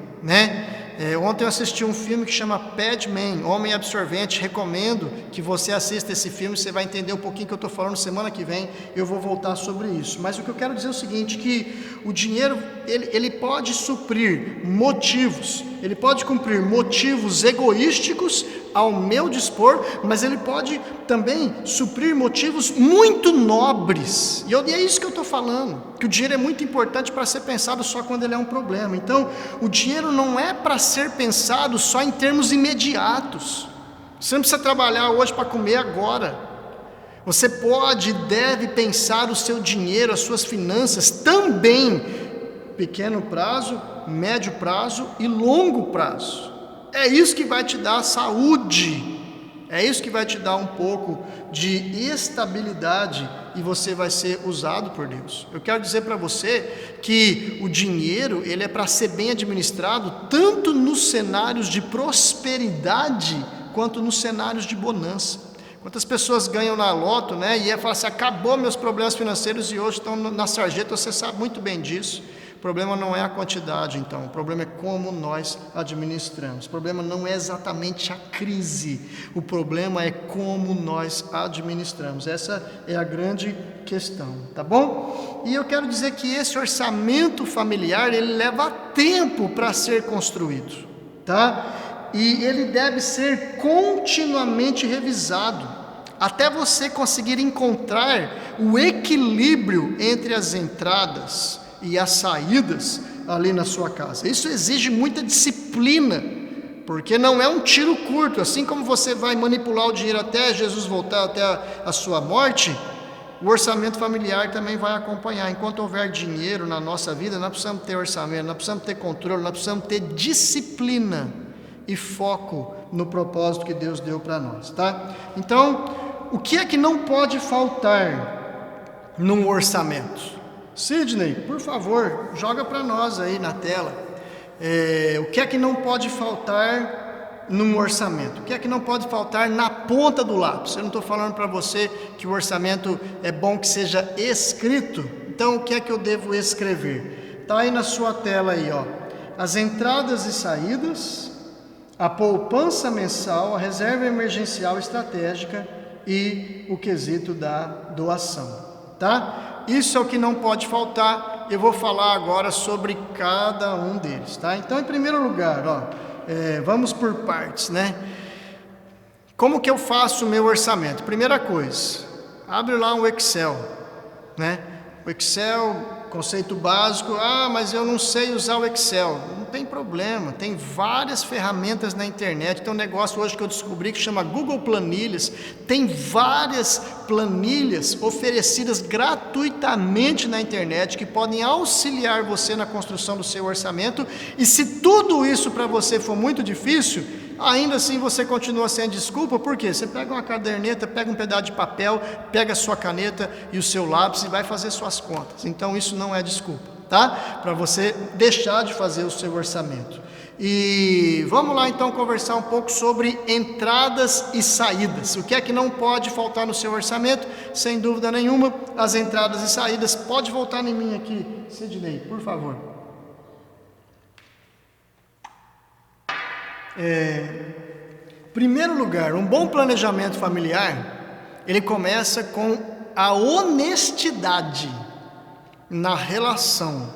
Ontem eu assisti um filme que chama Padman, Homem Absorvente. Recomendo que você assista esse filme, você vai entender um pouquinho que eu estou falando. Semana que vem eu vou voltar sobre isso, mas o que eu quero dizer é o seguinte, que o dinheiro ele pode suprir motivos, ele pode cumprir motivos egoísticos ao meu dispor, mas ele pode também suprir motivos muito nobres. E é isso que eu estou falando, que o dinheiro é muito importante para ser pensado só quando ele é um problema. Então, o dinheiro não é para ser pensado só em termos imediatos. Você não precisa trabalhar hoje para comer agora. Você pode e deve pensar o seu dinheiro, as suas finanças também, pequeno prazo, médio prazo e longo prazo. É isso que vai te dar saúde, é isso que vai te dar um pouco de estabilidade e você vai ser usado por Deus. Eu quero dizer para você que o dinheiro, ele é para ser bem administrado tanto nos cenários de prosperidade quanto nos cenários de bonança. Quantas pessoas ganham na loto, né? E fala assim, acabou meus problemas financeiros e hoje estão na sarjeta, você sabe muito bem disso. O problema não é a quantidade, então, o problema é como nós administramos. O problema não é exatamente a crise, o problema é como nós administramos. Essa é a grande questão, tá bom? E eu quero dizer que esse orçamento familiar, ele leva tempo para ser construído, tá? E ele deve ser continuamente revisado, até você conseguir encontrar o equilíbrio entre as entradas e as saídas ali na sua casa. Isso exige muita disciplina, porque não é um tiro curto. Assim como você vai manipular o dinheiro até Jesus voltar, até a sua morte, o orçamento familiar também vai acompanhar. Enquanto houver dinheiro na nossa vida, nós precisamos ter orçamento, nós precisamos ter controle, nós precisamos ter disciplina e foco no propósito que Deus deu para nós, tá? Então, o que é que não pode faltar num orçamento? Sidney, por favor, joga para nós aí na tela. O que é que não pode faltar num orçamento? O que é que não pode faltar na ponta do lápis? Eu não estou falando para você que o orçamento é bom que seja escrito. Então, o que é que eu devo escrever? Está aí na sua tela aí, ó. As entradas e saídas, a poupança mensal, a reserva emergencial estratégica e o quesito da doação, tá? Isso é o que não pode faltar. Eu vou falar agora sobre cada um deles, tá? Então, em primeiro lugar, ó, vamos por partes, né? Como que eu faço o meu orçamento? Primeira coisa, abre lá um Excel, né? O Excel, conceito básico, mas eu não sei usar o Excel. Não tem problema, tem várias ferramentas na internet. Tem um negócio hoje que eu descobri que chama Google Planilhas. Tem várias planilhas oferecidas gratuitamente na internet que podem auxiliar você na construção do seu orçamento. E se tudo isso para você for muito difícil, ainda assim você continua sem desculpa. Por quê? Você pega uma caderneta, pega um pedaço de papel, pega a sua caneta e o seu lápis e vai fazer suas contas. Então isso não é desculpa, tá? Para você deixar de fazer o seu orçamento. E vamos lá então conversar um pouco sobre entradas e saídas. O que é que não pode faltar no seu orçamento? Sem dúvida nenhuma, as entradas e saídas. Pode voltar em mim aqui, Sidney, por favor. Primeiro lugar, um bom planejamento familiar, ele começa com a honestidade na relação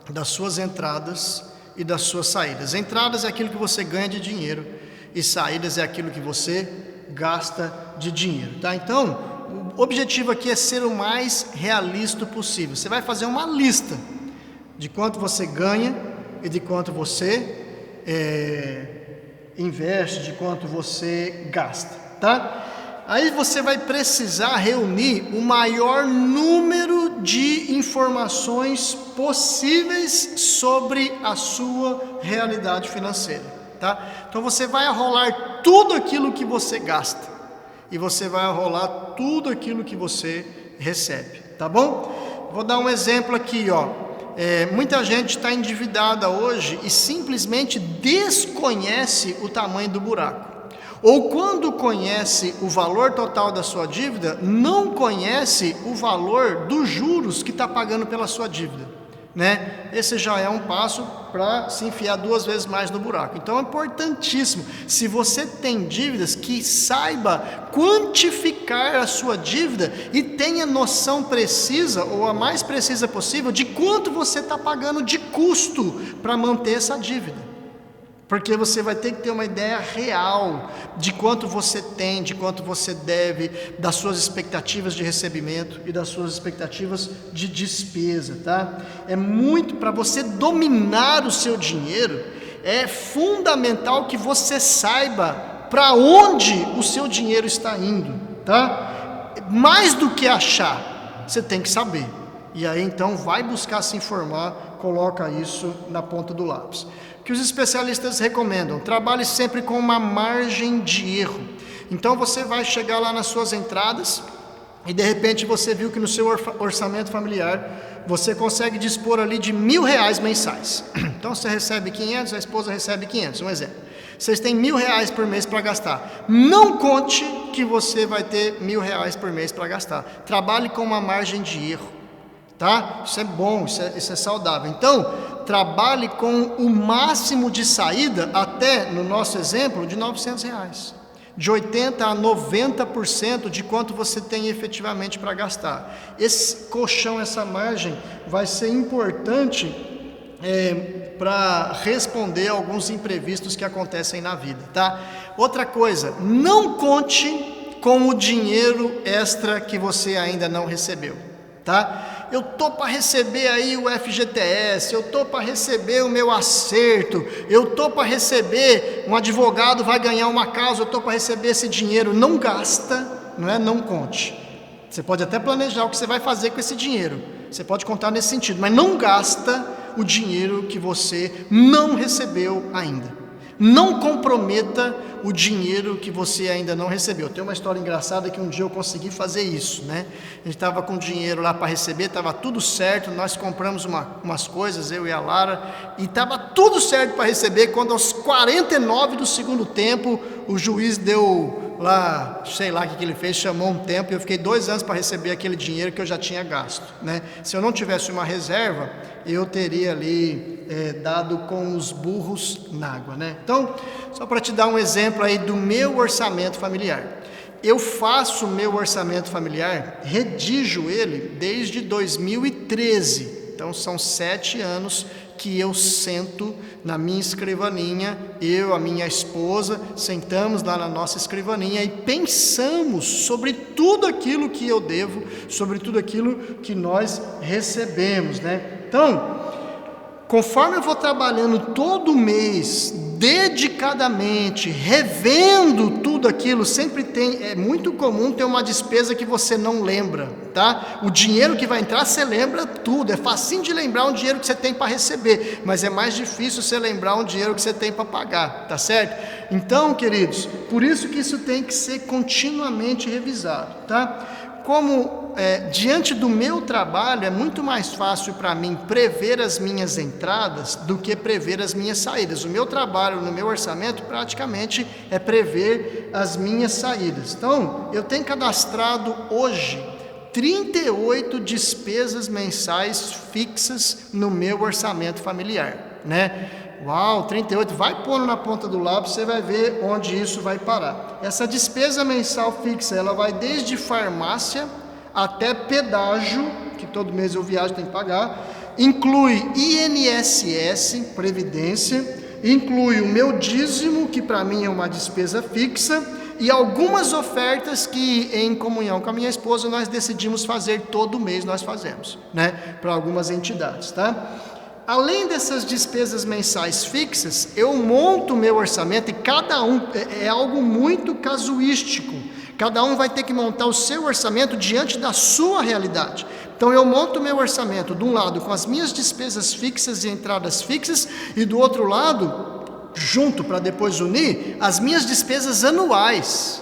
das suas entradas e das suas saídas. Entradas é aquilo que você ganha de dinheiro e saídas é aquilo que você gasta de dinheiro, tá? Então, o objetivo aqui é ser o mais realista possível. Você vai fazer uma lista de quanto você ganha e de quanto você investe, de quanto você gasta, tá? Aí você vai precisar reunir o maior número de informações possíveis sobre a sua realidade financeira, tá? Então você vai arrolar tudo aquilo que você gasta e você vai arrolar tudo aquilo que você recebe, tá bom? Vou dar um exemplo aqui, ó. Muita gente está endividada hoje e simplesmente desconhece o tamanho do buraco. Ou quando conhece o valor total da sua dívida, não conhece o valor dos juros que está pagando pela sua dívida. né? Esse já é um passo para se enfiar 2 vezes mais no buraco. Então é importantíssimo, se você tem dívidas, que saiba quantificar a sua dívida e tenha noção precisa, ou a mais precisa possível, de quanto você está pagando de custo para manter essa dívida. Porque você vai ter que ter uma ideia real de quanto você tem, de quanto você deve, das suas expectativas de recebimento e das suas expectativas de despesa, tá? É muito, para você dominar o seu dinheiro, é fundamental que você saiba para onde o seu dinheiro está indo, tá? Mais do que achar, você tem que saber. E aí então vai buscar se informar, coloca isso na ponta do lápis. Que os especialistas recomendam, trabalhe sempre com uma margem de erro. Então você vai chegar lá nas suas entradas e de repente você viu que no seu orçamento familiar você consegue dispor ali de R$1.000 mensais. Então você recebe 500, a esposa recebe 500, um exemplo. Vocês têm R$1.000 por mês para gastar. Não conte que você vai ter R$1.000 por mês para gastar. Trabalhe com uma margem de erro, tá? Isso é bom, isso é saudável. Então, trabalhe com o máximo de saída, até no nosso exemplo, de R$900. De 80% a 90% de quanto você tem efetivamente para gastar. Esse colchão, essa margem, vai ser importante para responder a alguns imprevistos que acontecem na vida, tá? Outra coisa, não conte com o dinheiro extra que você ainda não recebeu, tá? Eu tô para receber aí o FGTS, eu tô para receber o meu acerto, eu tô para receber, um advogado vai ganhar uma causa, eu tô para receber esse dinheiro. Não gasta, não conte. Você pode até planejar o que você vai fazer com esse dinheiro, você pode contar nesse sentido, mas não gasta o dinheiro que você não recebeu ainda. Não comprometa o dinheiro que você ainda não recebeu. Tem uma história engraçada que um dia eu consegui fazer isso, né? A gente estava com dinheiro lá para receber, estava tudo certo, nós compramos umas coisas, eu e a Lara, e estava tudo certo para receber, quando aos 49 do segundo tempo, o juiz deu lá, sei lá o que ele fez, chamou um tempo, e eu fiquei 2 anos para receber aquele dinheiro que eu já tinha gasto, né? Se eu não tivesse uma reserva, eu teria ali dado com os burros na água, né? Então, só para te dar um exemplo aí do meu orçamento familiar. Eu faço o meu orçamento familiar, redijo ele desde 2013. Então, são 7 anos que eu sento na minha escrivaninha, eu, a minha esposa, sentamos lá na nossa escrivaninha e pensamos sobre tudo aquilo que eu devo, sobre tudo aquilo que nós recebemos, né? Então, conforme eu vou trabalhando todo mês, dedicadamente, revendo tudo aquilo, sempre é muito comum ter uma despesa que você não lembra, tá? O dinheiro que vai entrar, você lembra tudo, é facinho de lembrar um dinheiro que você tem para receber, mas é mais difícil você lembrar um dinheiro que você tem para pagar, tá certo? Então, queridos, por isso que isso tem que ser continuamente revisado, tá? Como diante do meu trabalho é muito mais fácil para mim prever as minhas entradas do que prever as minhas saídas. O meu trabalho no meu orçamento praticamente é prever as minhas saídas. Então, eu tenho cadastrado hoje 38 despesas mensais fixas no meu orçamento familiar, né? Uau, 38, vai pondo na ponta do lápis, você vai ver onde isso vai parar. Essa despesa mensal fixa, ela vai desde farmácia até pedágio, que todo mês eu viajo, tenho que pagar, inclui INSS, Previdência, inclui o meu dízimo, que para mim é uma despesa fixa, e algumas ofertas que, em comunhão com a minha esposa, nós decidimos fazer todo mês, nós fazemos, né, para algumas entidades, tá? Além dessas despesas mensais fixas, eu monto o meu orçamento, e cada um é algo muito casuístico. Cada um vai ter que montar o seu orçamento diante da sua realidade. Então eu monto o meu orçamento, de um lado com as minhas despesas fixas e entradas fixas, e do outro lado, junto para depois unir, as minhas despesas anuais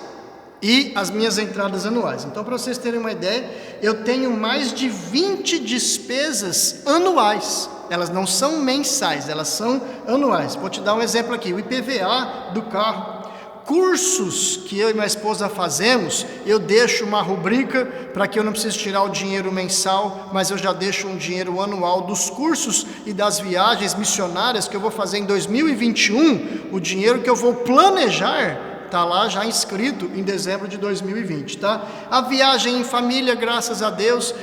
e as minhas entradas anuais. Então, para vocês terem uma ideia, eu tenho mais de 20 despesas anuais. Elas não são mensais, elas são anuais. Vou te dar um exemplo aqui: o IPVA do carro, cursos que eu e minha esposa fazemos, eu deixo uma rubrica para que eu não precise tirar o dinheiro mensal, mas eu já deixo um dinheiro anual dos cursos e das viagens missionárias que eu vou fazer em 2021. O dinheiro que eu vou planejar está lá já inscrito em dezembro de 2020, tá? A viagem em família, graças a Deus,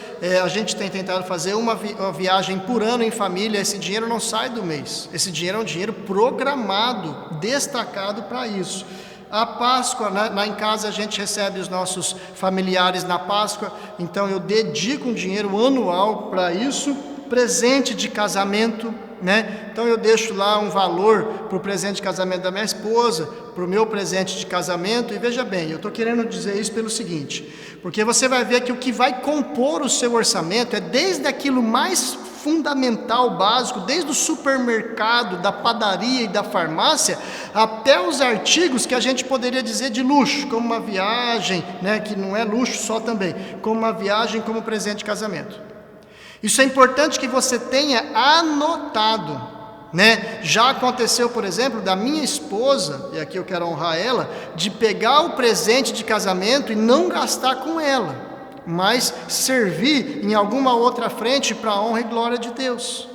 a gente tem tentado fazer uma viagem por ano em família. Esse dinheiro não sai do mês, esse dinheiro é um dinheiro programado, destacado para isso. A Páscoa, lá em casa a gente recebe os nossos familiares na Páscoa, então eu dedico um dinheiro anual para isso. Presente de casamento, né? Então eu deixo lá um valor para o presente de casamento da minha esposa, para o meu presente de casamento. E veja bem, eu estou querendo dizer isso pelo seguinte, porque você vai ver que o que vai compor o seu orçamento é desde aquilo mais fundamental, básico, desde o supermercado, da padaria e da farmácia, até os artigos que a gente poderia dizer de luxo, como uma viagem, né? Que não é luxo só também, como uma viagem, como presente de casamento. Isso é importante que você tenha anotado, né? Já aconteceu, por exemplo, da minha esposa, e aqui eu quero honrar ela, de pegar o presente de casamento e não gastar com ela, mas servir em alguma outra frente para a honra e glória de Deus.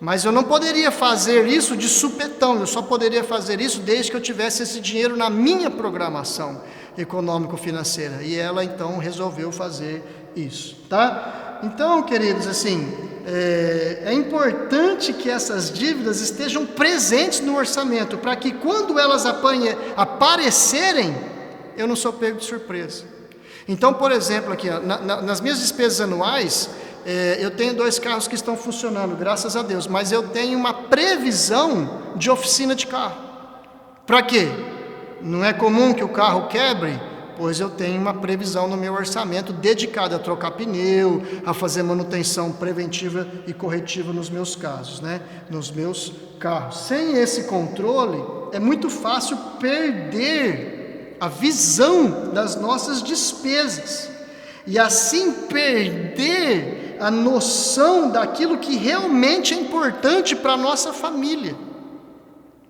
Mas eu não poderia fazer isso de supetão, eu só poderia fazer isso desde que eu tivesse esse dinheiro na minha programação econômico-financeira, e ela então resolveu fazer isso, tá? Então, queridos, assim, é importante que essas dívidas estejam presentes no orçamento, para que quando elas aparecerem, eu não sou pego de surpresa. Então, por exemplo, aqui, nas minhas despesas anuais, eu tenho 2 carros que estão funcionando, graças a Deus, mas eu tenho uma previsão de oficina de carro. Para quê? Não é comum que o carro quebre? Pois eu tenho uma previsão no meu orçamento dedicada a trocar pneu, a fazer manutenção preventiva e corretiva nos meus casos, né? Nos meus carros. Sem esse controle, é muito fácil perder a visão das nossas despesas e assim perder a noção daquilo que realmente é importante para a nossa família.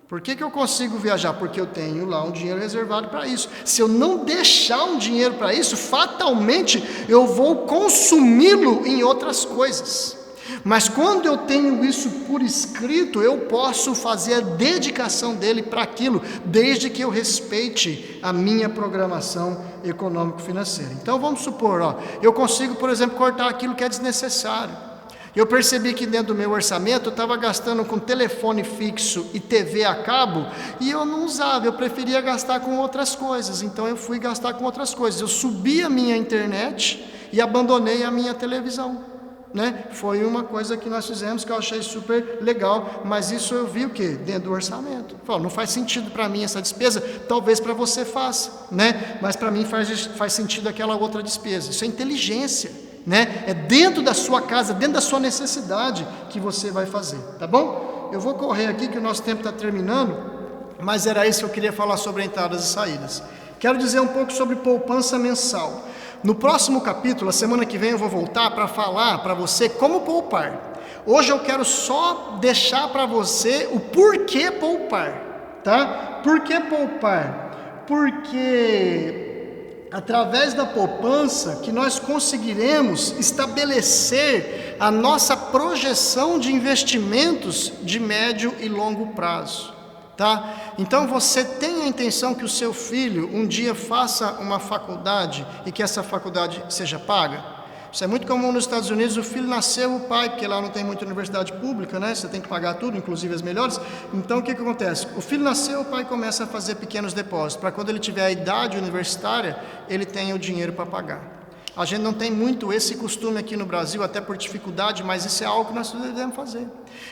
Por que eu consigo viajar? Porque eu tenho lá um dinheiro reservado para isso. Se eu não deixar um dinheiro para isso, fatalmente eu vou consumi-lo em outras coisas. Mas quando eu tenho isso por escrito, eu posso fazer a dedicação dele para aquilo, desde que eu respeite a minha programação econômico-financeira. Então vamos supor, eu consigo, por exemplo, cortar aquilo que é desnecessário. Eu percebi que dentro do meu orçamento eu estava gastando com telefone fixo e TV a cabo, e eu não usava, eu preferia gastar com outras coisas, então eu fui gastar com outras coisas. Eu subi a minha internet e abandonei a minha televisão, né? Foi uma coisa que nós fizemos que eu achei super legal, mas isso eu vi o quê? Dentro do orçamento. Não faz sentido para mim essa despesa, talvez para você faça, né? Mas para mim faz sentido aquela outra despesa. Isso é inteligência. Né? É dentro da sua casa, dentro da sua necessidade que você vai fazer, tá bom? Eu vou correr aqui que o nosso tempo está terminando, mas era isso que eu queria falar sobre entradas e saídas. Quero dizer um pouco sobre poupança mensal. No próximo capítulo, a semana que vem eu vou voltar para falar para você como poupar. Hoje eu quero só deixar para você o porquê poupar, tá? Por que poupar? Porque através da poupança que nós conseguiremos estabelecer a nossa projeção de investimentos de médio e longo prazo, tá? Então você tem a intenção que o seu filho um dia faça uma faculdade e que essa faculdade seja paga? Isso é muito comum nos Estados Unidos. O filho nasceu, o pai, porque lá não tem muita universidade pública, né? Você tem que pagar tudo, inclusive as melhores. Então o que acontece? O filho nasceu, o pai começa a fazer pequenos depósitos, para quando ele tiver a idade universitária, ele tenha o dinheiro para pagar. A gente não tem muito esse costume aqui no Brasil, até por dificuldade, mas isso é algo que nós devemos fazer.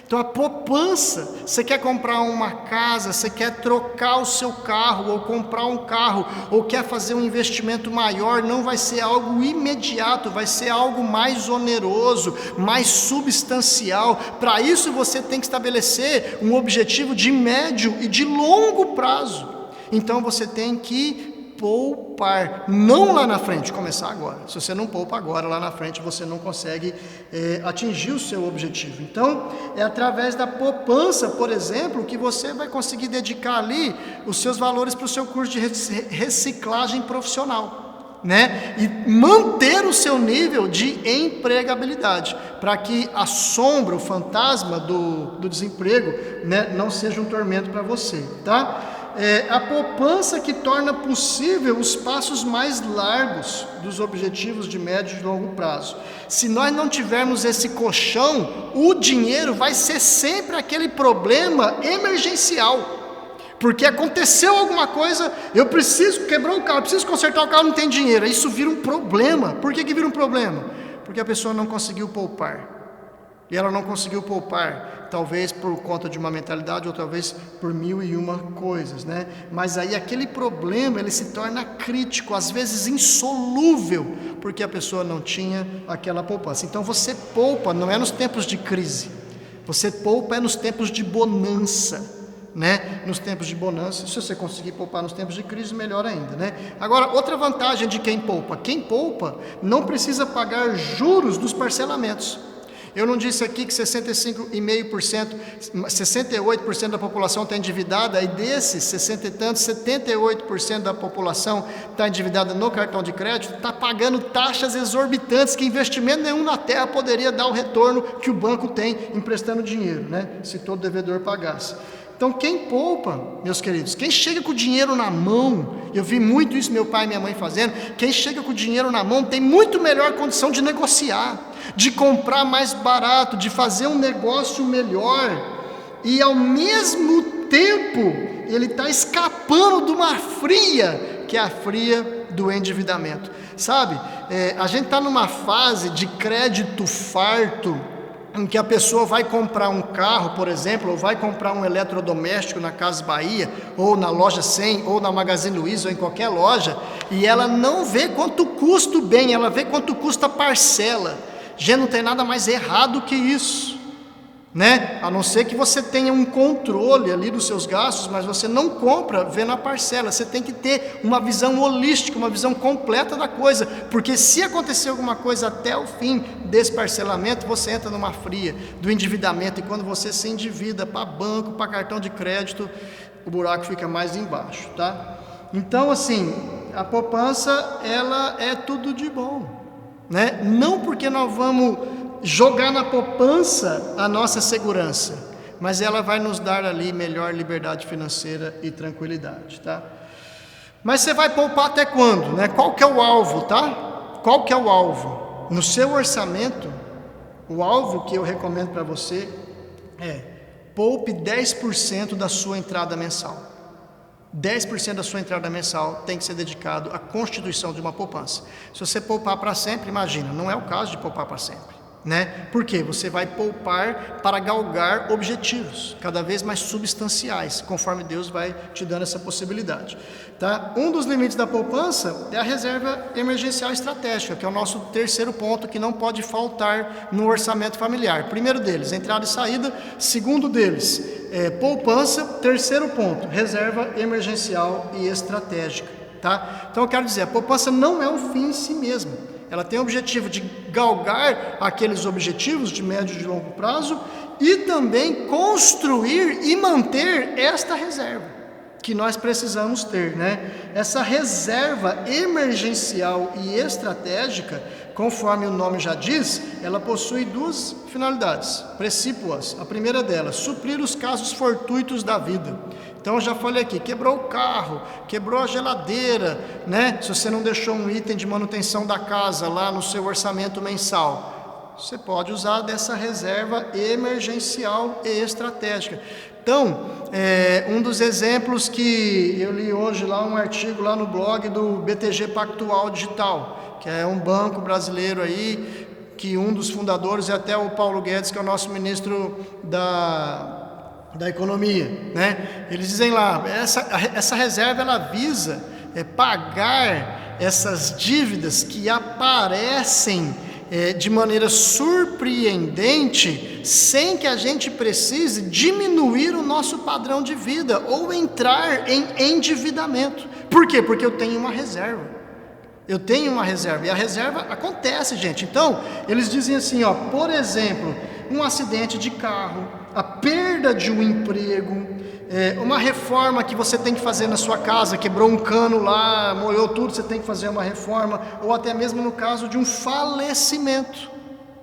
Então a poupança, você quer comprar uma casa, você quer trocar o seu carro, ou comprar um carro, ou quer fazer um investimento maior, não vai ser algo imediato, vai ser algo mais oneroso, mais substancial. Para isso você tem que estabelecer um objetivo de médio e de longo prazo. Então você tem que poupar, não lá na frente, começar agora. Se você não poupa agora, lá na frente você não consegue atingir o seu objetivo. Então, é através da poupança, por exemplo, que você vai conseguir dedicar ali os seus valores para o seu curso de reciclagem profissional, né? E manter o seu nível de empregabilidade, para que a sombra, o fantasma do desemprego, né, não seja um tormento para você, tá? A poupança que torna possível os passos mais largos dos objetivos de médio e longo prazo. Se nós não tivermos esse colchão, o dinheiro vai ser sempre aquele problema emergencial, porque aconteceu alguma coisa, eu preciso, quebrou o carro, preciso consertar o carro, não tem dinheiro, isso vira um problema. Por que vira um problema? Porque a pessoa não conseguiu poupar. E ela não conseguiu poupar, talvez por conta de uma mentalidade, ou talvez por 1001 coisas, né? Mas aí aquele problema, ele se torna crítico, às vezes insolúvel, porque a pessoa não tinha aquela poupança. Então você poupa, não é nos tempos de crise, você poupa é nos tempos de bonança, né? Nos tempos de bonança. Se você conseguir poupar nos tempos de crise, melhor ainda, né? Agora, outra vantagem de quem poupa não precisa pagar juros dos parcelamentos. Eu não disse aqui que 65,5%, 68% da população está endividada, e desses 60 e tantos, 78% da população está endividada no cartão de crédito, está pagando taxas exorbitantes, que investimento nenhum na terra poderia dar o retorno que o banco tem emprestando dinheiro, né? Se todo devedor pagasse. Então quem poupa, meus queridos, quem chega com o dinheiro na mão, eu vi muito isso meu pai e minha mãe fazendo, quem chega com o dinheiro na mão tem muito melhor condição de negociar, de comprar mais barato, de fazer um negócio melhor, e ao mesmo tempo ele está escapando de uma fria, que é a fria do endividamento. Sabe, a gente está numa fase de crédito farto, em que a pessoa vai comprar um carro, por exemplo, ou vai comprar um eletrodoméstico na Casas Bahia, ou na Loja 100, ou na Magazine Luiza, ou em qualquer loja, e ela não vê quanto custa o bem, ela vê quanto custa a parcela. Já não tem nada mais errado que isso, né? A não ser que você tenha um controle ali dos seus gastos, mas você não compra vendo a parcela. Você tem que ter uma visão holística, uma visão completa da coisa, porque se acontecer alguma coisa até o fim desse parcelamento, você entra numa fria do endividamento, e quando você se endivida para banco, para cartão de crédito, o buraco fica mais embaixo, tá? Então, assim, a poupança, ela é tudo de bom, né? Não porque nós vamos jogar na poupança a nossa segurança, mas ela vai nos dar ali melhor liberdade financeira e tranquilidade, tá? Mas você vai poupar até quando, né? Qual que é o alvo, tá? Qual que é o alvo? No seu orçamento, o alvo que eu recomendo para você é: poupe 10% da sua entrada mensal. 10% da sua entrada mensal tem que ser dedicado à constituição de uma poupança. Se você poupar para sempre, imagina, não é o caso de poupar para sempre, né? Porque você vai poupar para galgar objetivos cada vez mais substanciais, conforme Deus vai te dando essa possibilidade, tá? Um dos limites da poupança é a reserva emergencial estratégica, que é o nosso terceiro ponto, que não pode faltar no orçamento familiar. Primeiro deles, entrada e saída. Segundo deles, poupança. Terceiro ponto, reserva emergencial e estratégica, tá? Então eu quero dizer, a poupança não é um fim em si mesma. Ela tem o objetivo de galgar aqueles objetivos de médio e de longo prazo, e também construir e manter esta reserva que nós precisamos ter, né? Essa reserva emergencial e estratégica, conforme o nome já diz, ela possui duas finalidades precípuas. A primeira delas, suprir os casos fortuitos da vida. Então eu já falei aqui, quebrou o carro, quebrou a geladeira, né? Se você não deixou um item de manutenção da casa lá no seu orçamento mensal, você pode usar dessa reserva emergencial e estratégica. Então, um dos exemplos que eu li hoje lá, um artigo lá no blog do BTG Pactual Digital, que é um banco brasileiro aí, que um dos fundadores é até o Paulo Guedes, que é o nosso ministro da economia, né? Eles dizem lá, essa reserva, ela visa pagar essas dívidas que aparecem de maneira surpreendente, sem que a gente precise diminuir o nosso padrão de vida ou entrar em endividamento. Por quê? Porque eu tenho uma reserva. Eu tenho uma reserva, e a reserva acontece, gente. Então, eles dizem assim, por exemplo, um acidente de carro, a perda de um emprego, uma reforma que você tem que fazer na sua casa, quebrou um cano lá, molhou tudo, você tem que fazer uma reforma, ou até mesmo no caso de um falecimento,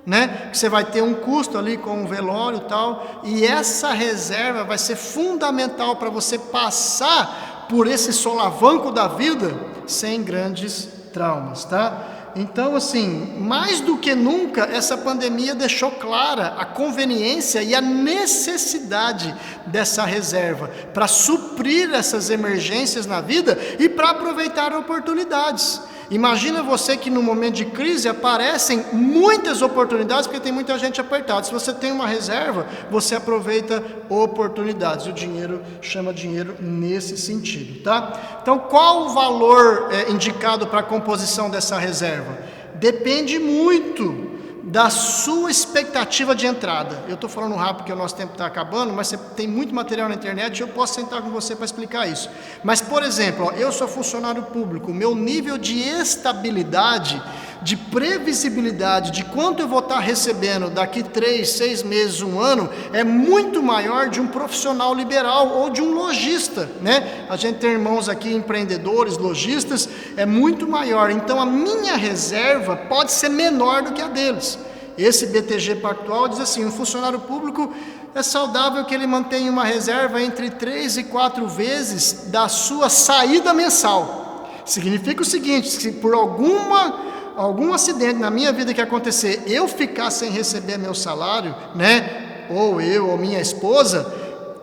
né? Que você vai ter um custo ali com um velório e tal, e essa reserva vai ser fundamental para você passar por esse solavanco da vida sem grandes traumas, tá? Então, assim, mais do que nunca, essa pandemia deixou clara a conveniência e a necessidade dessa reserva para suprir essas emergências na vida e para aproveitar oportunidades. Imagina você que no momento de crise aparecem muitas oportunidades, porque tem muita gente apertada. Se você tem uma reserva, você aproveita oportunidades. O dinheiro chama dinheiro nesse sentido, tá? Então, qual o valor indicado para a composição dessa reserva? Depende muito da sua expectativa de entrada. Eu estou falando rápido porque o nosso tempo está acabando, mas você tem muito material na internet e eu posso sentar com você para explicar isso. Mas, por exemplo, eu sou funcionário público, meu nível de estabilidade, de previsibilidade, de quanto eu vou estar recebendo daqui 3, 6 meses, 1 ano, é muito maior de um profissional liberal ou de um lojista, né? A gente tem irmãos aqui, empreendedores, lojistas, é muito maior. Então, a minha reserva pode ser menor do que a deles. Esse BTG Pactual diz assim, um funcionário público é saudável que ele mantenha uma reserva entre 3 e 4 vezes da sua saída mensal. Significa o seguinte, se por algum acidente na minha vida que acontecer, eu ficar sem receber meu salário, né, ou eu ou minha esposa,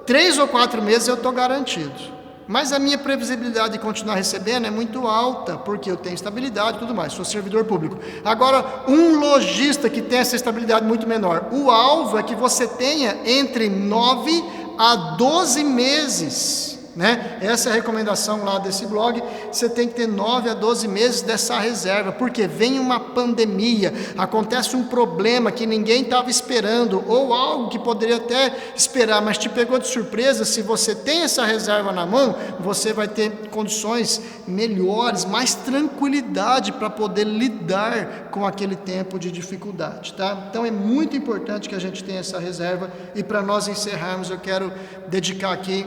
3 ou 4 meses eu estou garantido. Mas a minha previsibilidade de continuar recebendo é muito alta, porque eu tenho estabilidade e tudo mais, sou servidor público. Agora, um lojista que tem essa estabilidade muito menor, o alvo é que você tenha entre 9 a 12 meses, né? Essa é a recomendação lá desse blog, você tem que ter 9 a 12 meses dessa reserva, porque vem uma pandemia, acontece um problema que ninguém estava esperando, ou algo que poderia até esperar, mas te pegou de surpresa. Se você tem essa reserva na mão, você vai ter condições melhores, mais tranquilidade para poder lidar com aquele tempo de dificuldade, tá? Então é muito importante que a gente tenha essa reserva, e para nós encerrarmos, eu quero dedicar aqui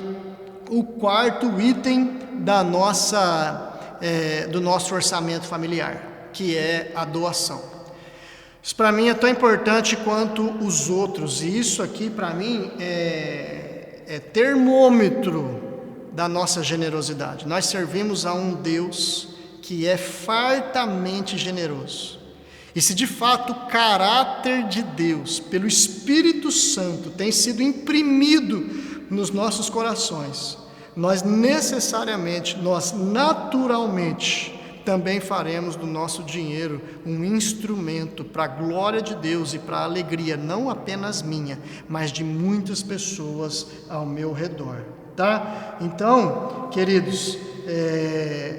o quarto item do nosso orçamento familiar, que é a doação. Isso para mim é tão importante quanto os outros, e isso aqui para mim é termômetro da nossa generosidade. Nós servimos a um Deus que é fartamente generoso. E se de fato o caráter de Deus, pelo Espírito Santo, tem sido imprimido nos nossos corações, nós naturalmente, também faremos do nosso dinheiro um instrumento para a glória de Deus e para a alegria, não apenas minha, mas de muitas pessoas ao meu redor, tá? Então, queridos,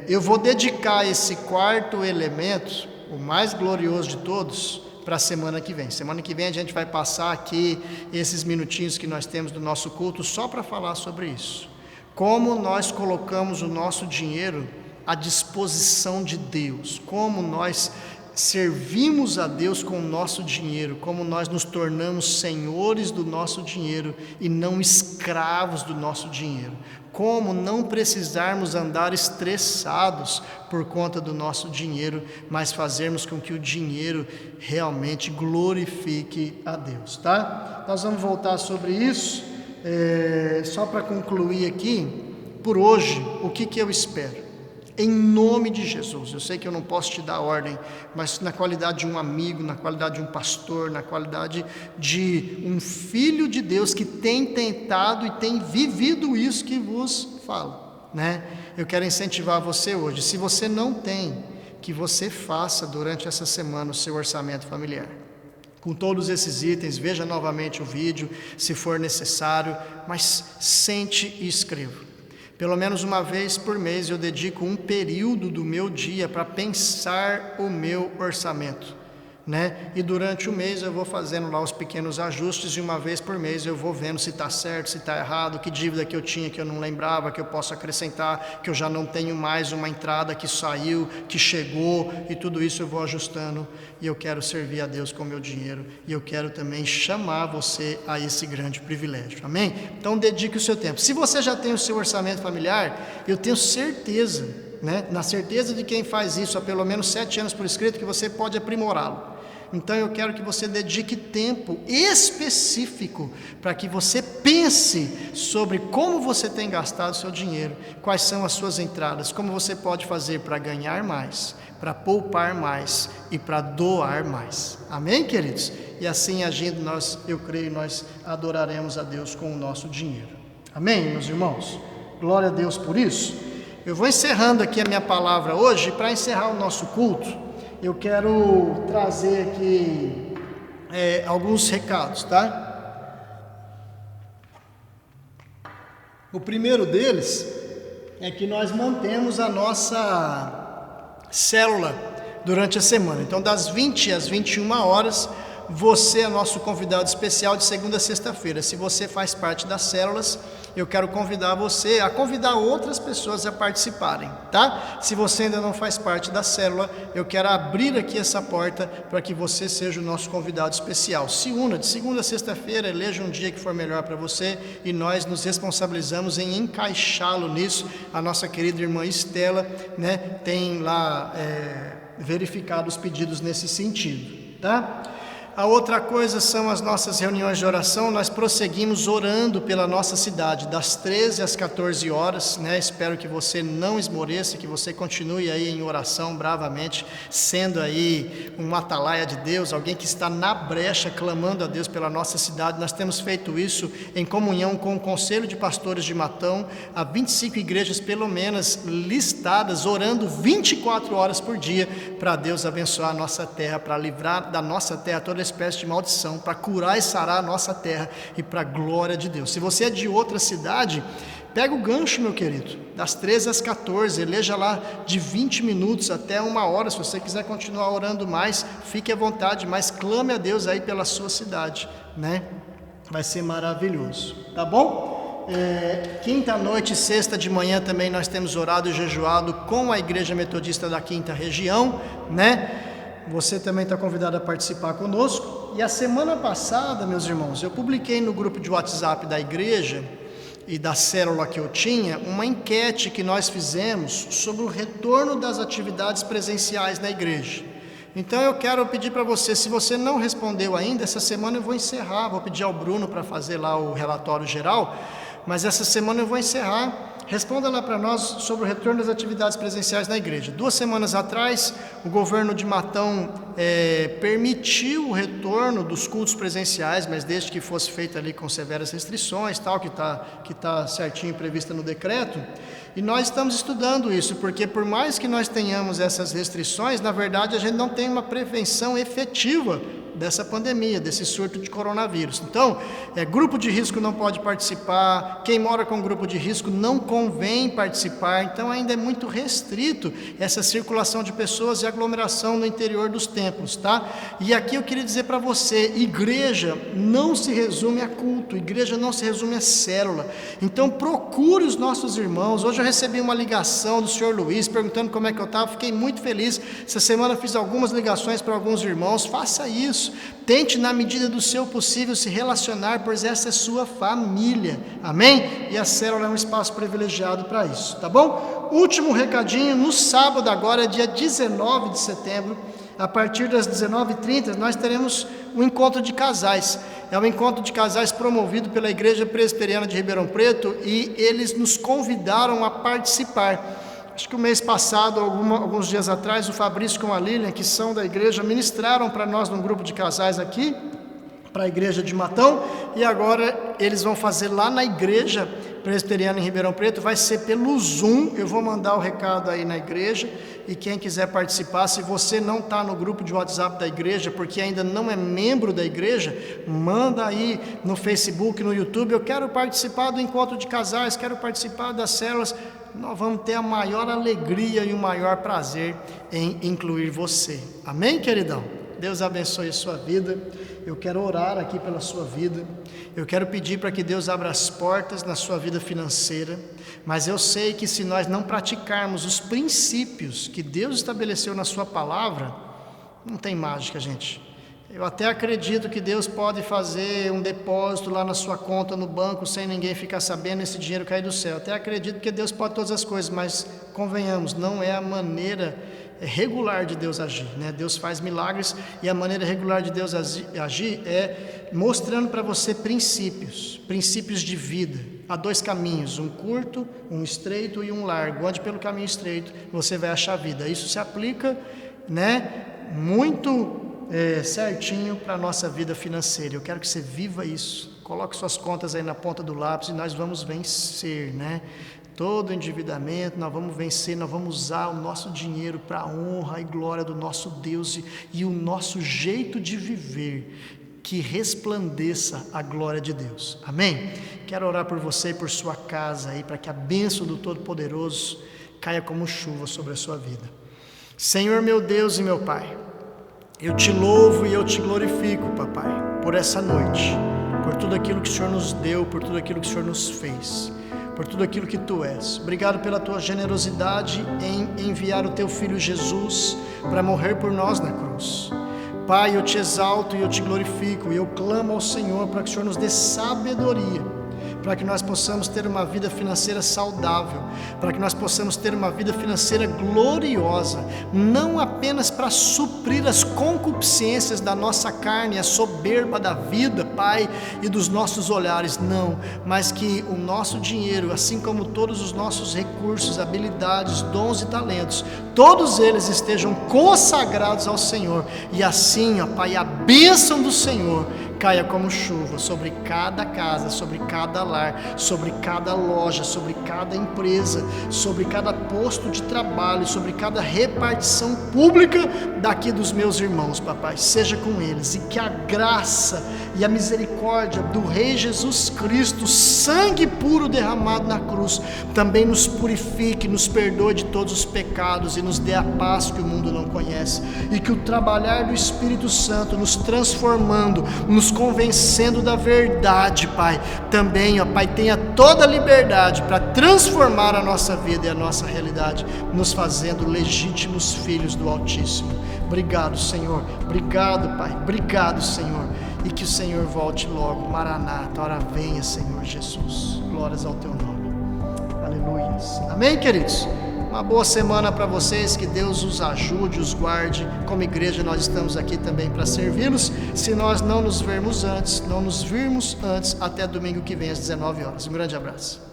eu vou dedicar esse quarto elemento, o mais glorioso de todos, para a semana que vem. Semana que vem a gente vai passar aqui esses minutinhos que nós temos do nosso culto só para falar sobre isso. Como nós colocamos o nosso dinheiro à disposição de Deus, como nós servimos a Deus com o nosso dinheiro, como nós nos tornamos senhores do nosso dinheiro e não escravos do nosso dinheiro, como não precisarmos andar estressados por conta do nosso dinheiro, mas fazermos com que o dinheiro realmente glorifique a Deus, tá? Nós vamos voltar sobre isso, só para concluir aqui, por hoje, o que eu espero? Em nome de Jesus, eu sei que eu não posso te dar ordem, mas na qualidade de um amigo, na qualidade de um pastor, na qualidade de um filho de Deus que tem tentado e tem vivido isso que vos falo, né? Eu quero incentivar você hoje, se você não tem, que você faça durante essa semana o seu orçamento familiar. Com todos esses itens, veja novamente o vídeo, se for necessário, mas sente e escreva. Pelo menos uma vez por mês eu dedico um período do meu dia para pensar o meu orçamento, né? E durante o mês eu vou fazendo lá os pequenos ajustes, e uma vez por mês eu vou vendo se está certo, se está errado, que dívida que eu tinha que eu não lembrava, que eu posso acrescentar, que eu já não tenho mais, uma entrada que saiu, que chegou, e tudo isso eu vou ajustando, e eu quero servir a Deus com o meu dinheiro, e eu quero também chamar você a esse grande privilégio, amém? Então dedique o seu tempo. Se você já tem o seu orçamento familiar, eu tenho certeza, né, na certeza de quem faz isso há pelo menos 7 anos por escrito, que você pode aprimorá-lo. Então eu quero que você dedique tempo específico para que você pense sobre como você tem gastado o seu dinheiro, quais são as suas entradas, como você pode fazer para ganhar mais, para poupar mais e para doar mais. Amém, queridos? E assim agindo, eu creio, nós adoraremos a Deus com o nosso dinheiro. Amém, meus irmãos? Glória a Deus por isso. Eu vou encerrando aqui a minha palavra hoje. Para encerrar o nosso culto, eu quero trazer aqui alguns recados, tá? O primeiro deles é que nós mantemos a nossa célula durante a semana. Então, das 20 às 21 horas, você é nosso convidado especial de segunda a sexta-feira. Se você faz parte das células, eu quero convidar você a convidar outras pessoas a participarem, tá? Se você ainda não faz parte da célula, eu quero abrir aqui essa porta para que você seja o nosso convidado especial. Se una de segunda a sexta-feira, eleja um dia que for melhor para você, e nós nos responsabilizamos em encaixá-lo nisso. A nossa querida irmã Estela, né, tem lá verificado os pedidos nesse sentido, tá? A outra coisa são as nossas reuniões de oração. Nós prosseguimos orando pela nossa cidade, das 13 às 14 horas, né? Espero que você não esmoreça, que você continue aí em oração bravamente, sendo aí um atalaia de Deus, alguém que está na brecha, clamando a Deus pela nossa cidade. Nós temos feito isso em comunhão com o Conselho de Pastores de Matão, há 25 igrejas pelo menos listadas, orando 24 horas por dia, para Deus abençoar a nossa terra, para livrar da nossa terra toda espécie de maldição, para curar e sarar a nossa terra, e para a glória de Deus. Se você é de outra cidade, pega o gancho, meu querido, das 13 às 14, eleja lá de 20 minutos até 1 hora. Se você quiser continuar orando mais, fique à vontade, mas clame a Deus aí pela sua cidade, né? Vai ser maravilhoso, tá bom? Quinta noite e sexta de manhã também nós temos orado e jejuado com a Igreja Metodista da Quinta Região, né? Você também está convidado a participar conosco. E a semana passada, meus irmãos, eu publiquei no grupo de WhatsApp da igreja e da célula que eu tinha, uma enquete que nós fizemos sobre o retorno das atividades presenciais na igreja. Então eu quero pedir para você, se você não respondeu ainda, essa semana eu vou encerrar, vou pedir ao Bruno para fazer lá o relatório geral, mas essa semana eu vou encerrar. Responda lá para nós sobre o retorno das atividades presenciais na igreja. 2 semanas atrás, o governo de Matão permitiu o retorno dos cultos presenciais, mas desde que fosse feito ali com severas restrições, tal, que tá certinho prevista no decreto. E nós estamos estudando isso, porque por mais que nós tenhamos essas restrições, na verdade a gente não tem uma prevenção efetiva dessa pandemia, desse surto de coronavírus. Então, grupo de risco não pode participar, quem mora com grupo de risco não convém participar, então ainda é muito restrito essa circulação de pessoas e aglomeração no interior dos templos, tá? E aqui eu queria dizer para você, igreja não se resume a culto, igreja não se resume a célula. Então procure os nossos irmãos. Hoje eu recebi uma ligação do senhor Luiz perguntando como é que eu estava, fiquei muito feliz. Essa semana fiz algumas ligações para alguns irmãos. Faça isso, tente na medida do seu possível se relacionar, pois essa é sua família, amém? E a célula é um espaço privilegiado para isso, tá bom? Último recadinho, no sábado agora, dia 19 de setembro, a partir das 19h30, nós teremos um encontro de casais. É um encontro de casais promovido pela Igreja Presbiteriana de Ribeirão Preto, e eles nos convidaram a participar. Acho que o mês passado, alguns dias atrás, o Fabrício com a Lilian, que são da igreja, ministraram para nós num grupo de casais aqui, para a igreja de Matão, e agora eles vão fazer lá na igreja presbiteriana em Ribeirão Preto, vai ser pelo Zoom. Eu vou mandar o recado aí na igreja, e quem quiser participar, se você não está no grupo de WhatsApp da igreja, porque ainda não é membro da igreja, manda aí no Facebook, no YouTube, eu quero participar do encontro de casais, quero participar das células. Nós vamos ter a maior alegria e o maior prazer em incluir você. Amém, queridão? Deus abençoe a sua vida. Eu quero orar aqui pela sua vida. Eu quero pedir para que Deus abra as portas na sua vida financeira. Mas eu sei que se nós não praticarmos os princípios que Deus estabeleceu na sua palavra, não tem mágica, gente. Eu até acredito que Deus pode fazer um depósito lá na sua conta no banco sem ninguém ficar sabendo, esse dinheiro cair do céu. Até acredito que Deus pode todas as coisas, mas convenhamos, não é a maneira regular de Deus agir, né? Deus faz milagres e a maneira regular de Deus agir é mostrando para você princípios de vida. Há dois caminhos, um curto, um estreito e um largo. Ande pelo caminho estreito, você vai achar vida. Isso se aplica, né, muito certinho para a nossa vida financeira. Eu quero que você viva isso. Coloque suas contas aí na ponta do lápis e nós vamos vencer, né? Todo endividamento, nós vamos vencer, nós vamos usar o nosso dinheiro para a honra e glória do nosso Deus e o nosso jeito de viver, que resplandeça a glória de Deus. Amém? Quero orar por você e por sua casa aí, para que a bênção do Todo-Poderoso caia como chuva sobre a sua vida. Senhor meu Deus e meu Pai, eu te louvo e eu te glorifico, papai, por essa noite, por tudo aquilo que o Senhor nos deu, por tudo aquilo que o Senhor nos fez, por tudo aquilo que Tu és. Obrigado pela Tua generosidade em enviar o Teu Filho Jesus para morrer por nós na cruz. Pai, eu te exalto e eu te glorifico e eu clamo ao Senhor para que o Senhor nos dê sabedoria, para que nós possamos ter uma vida financeira saudável, para que nós possamos ter uma vida financeira gloriosa, não apenas para suprir as concupiscências da nossa carne, a soberba da vida, Pai, e dos nossos olhares, não, mas que o nosso dinheiro, assim como todos os nossos recursos, habilidades, dons e talentos, todos eles estejam consagrados ao Senhor, e assim, ó Pai, a bênção do Senhor caia como chuva sobre cada casa, sobre cada lar, sobre cada loja, sobre cada empresa, sobre cada posto de trabalho, sobre cada repartição pública daqui dos meus irmãos, papai. Seja com eles e que a graça e a misericórdia do Rei Jesus Cristo, sangue puro derramado na cruz, também nos purifique, nos perdoe de todos os pecados e nos dê a paz que o mundo não conhece, e que o trabalhar do Espírito Santo nos transformando, nos convencendo da verdade, Pai, também, ó Pai, tenha toda a liberdade para transformar a nossa vida e a nossa realidade, nos fazendo legítimos filhos do Altíssimo. Obrigado, Senhor. Obrigado, Pai. Obrigado, Senhor. E que o Senhor volte logo. Maranata, ora venha, Senhor Jesus. Glórias ao Teu nome. Aleluias. Amém, queridos? Uma boa semana para vocês, que Deus os ajude, os guarde. Como igreja nós estamos aqui também para servi-los. Se nós não nos virmos antes, até domingo que vem às 19 horas. Um grande abraço.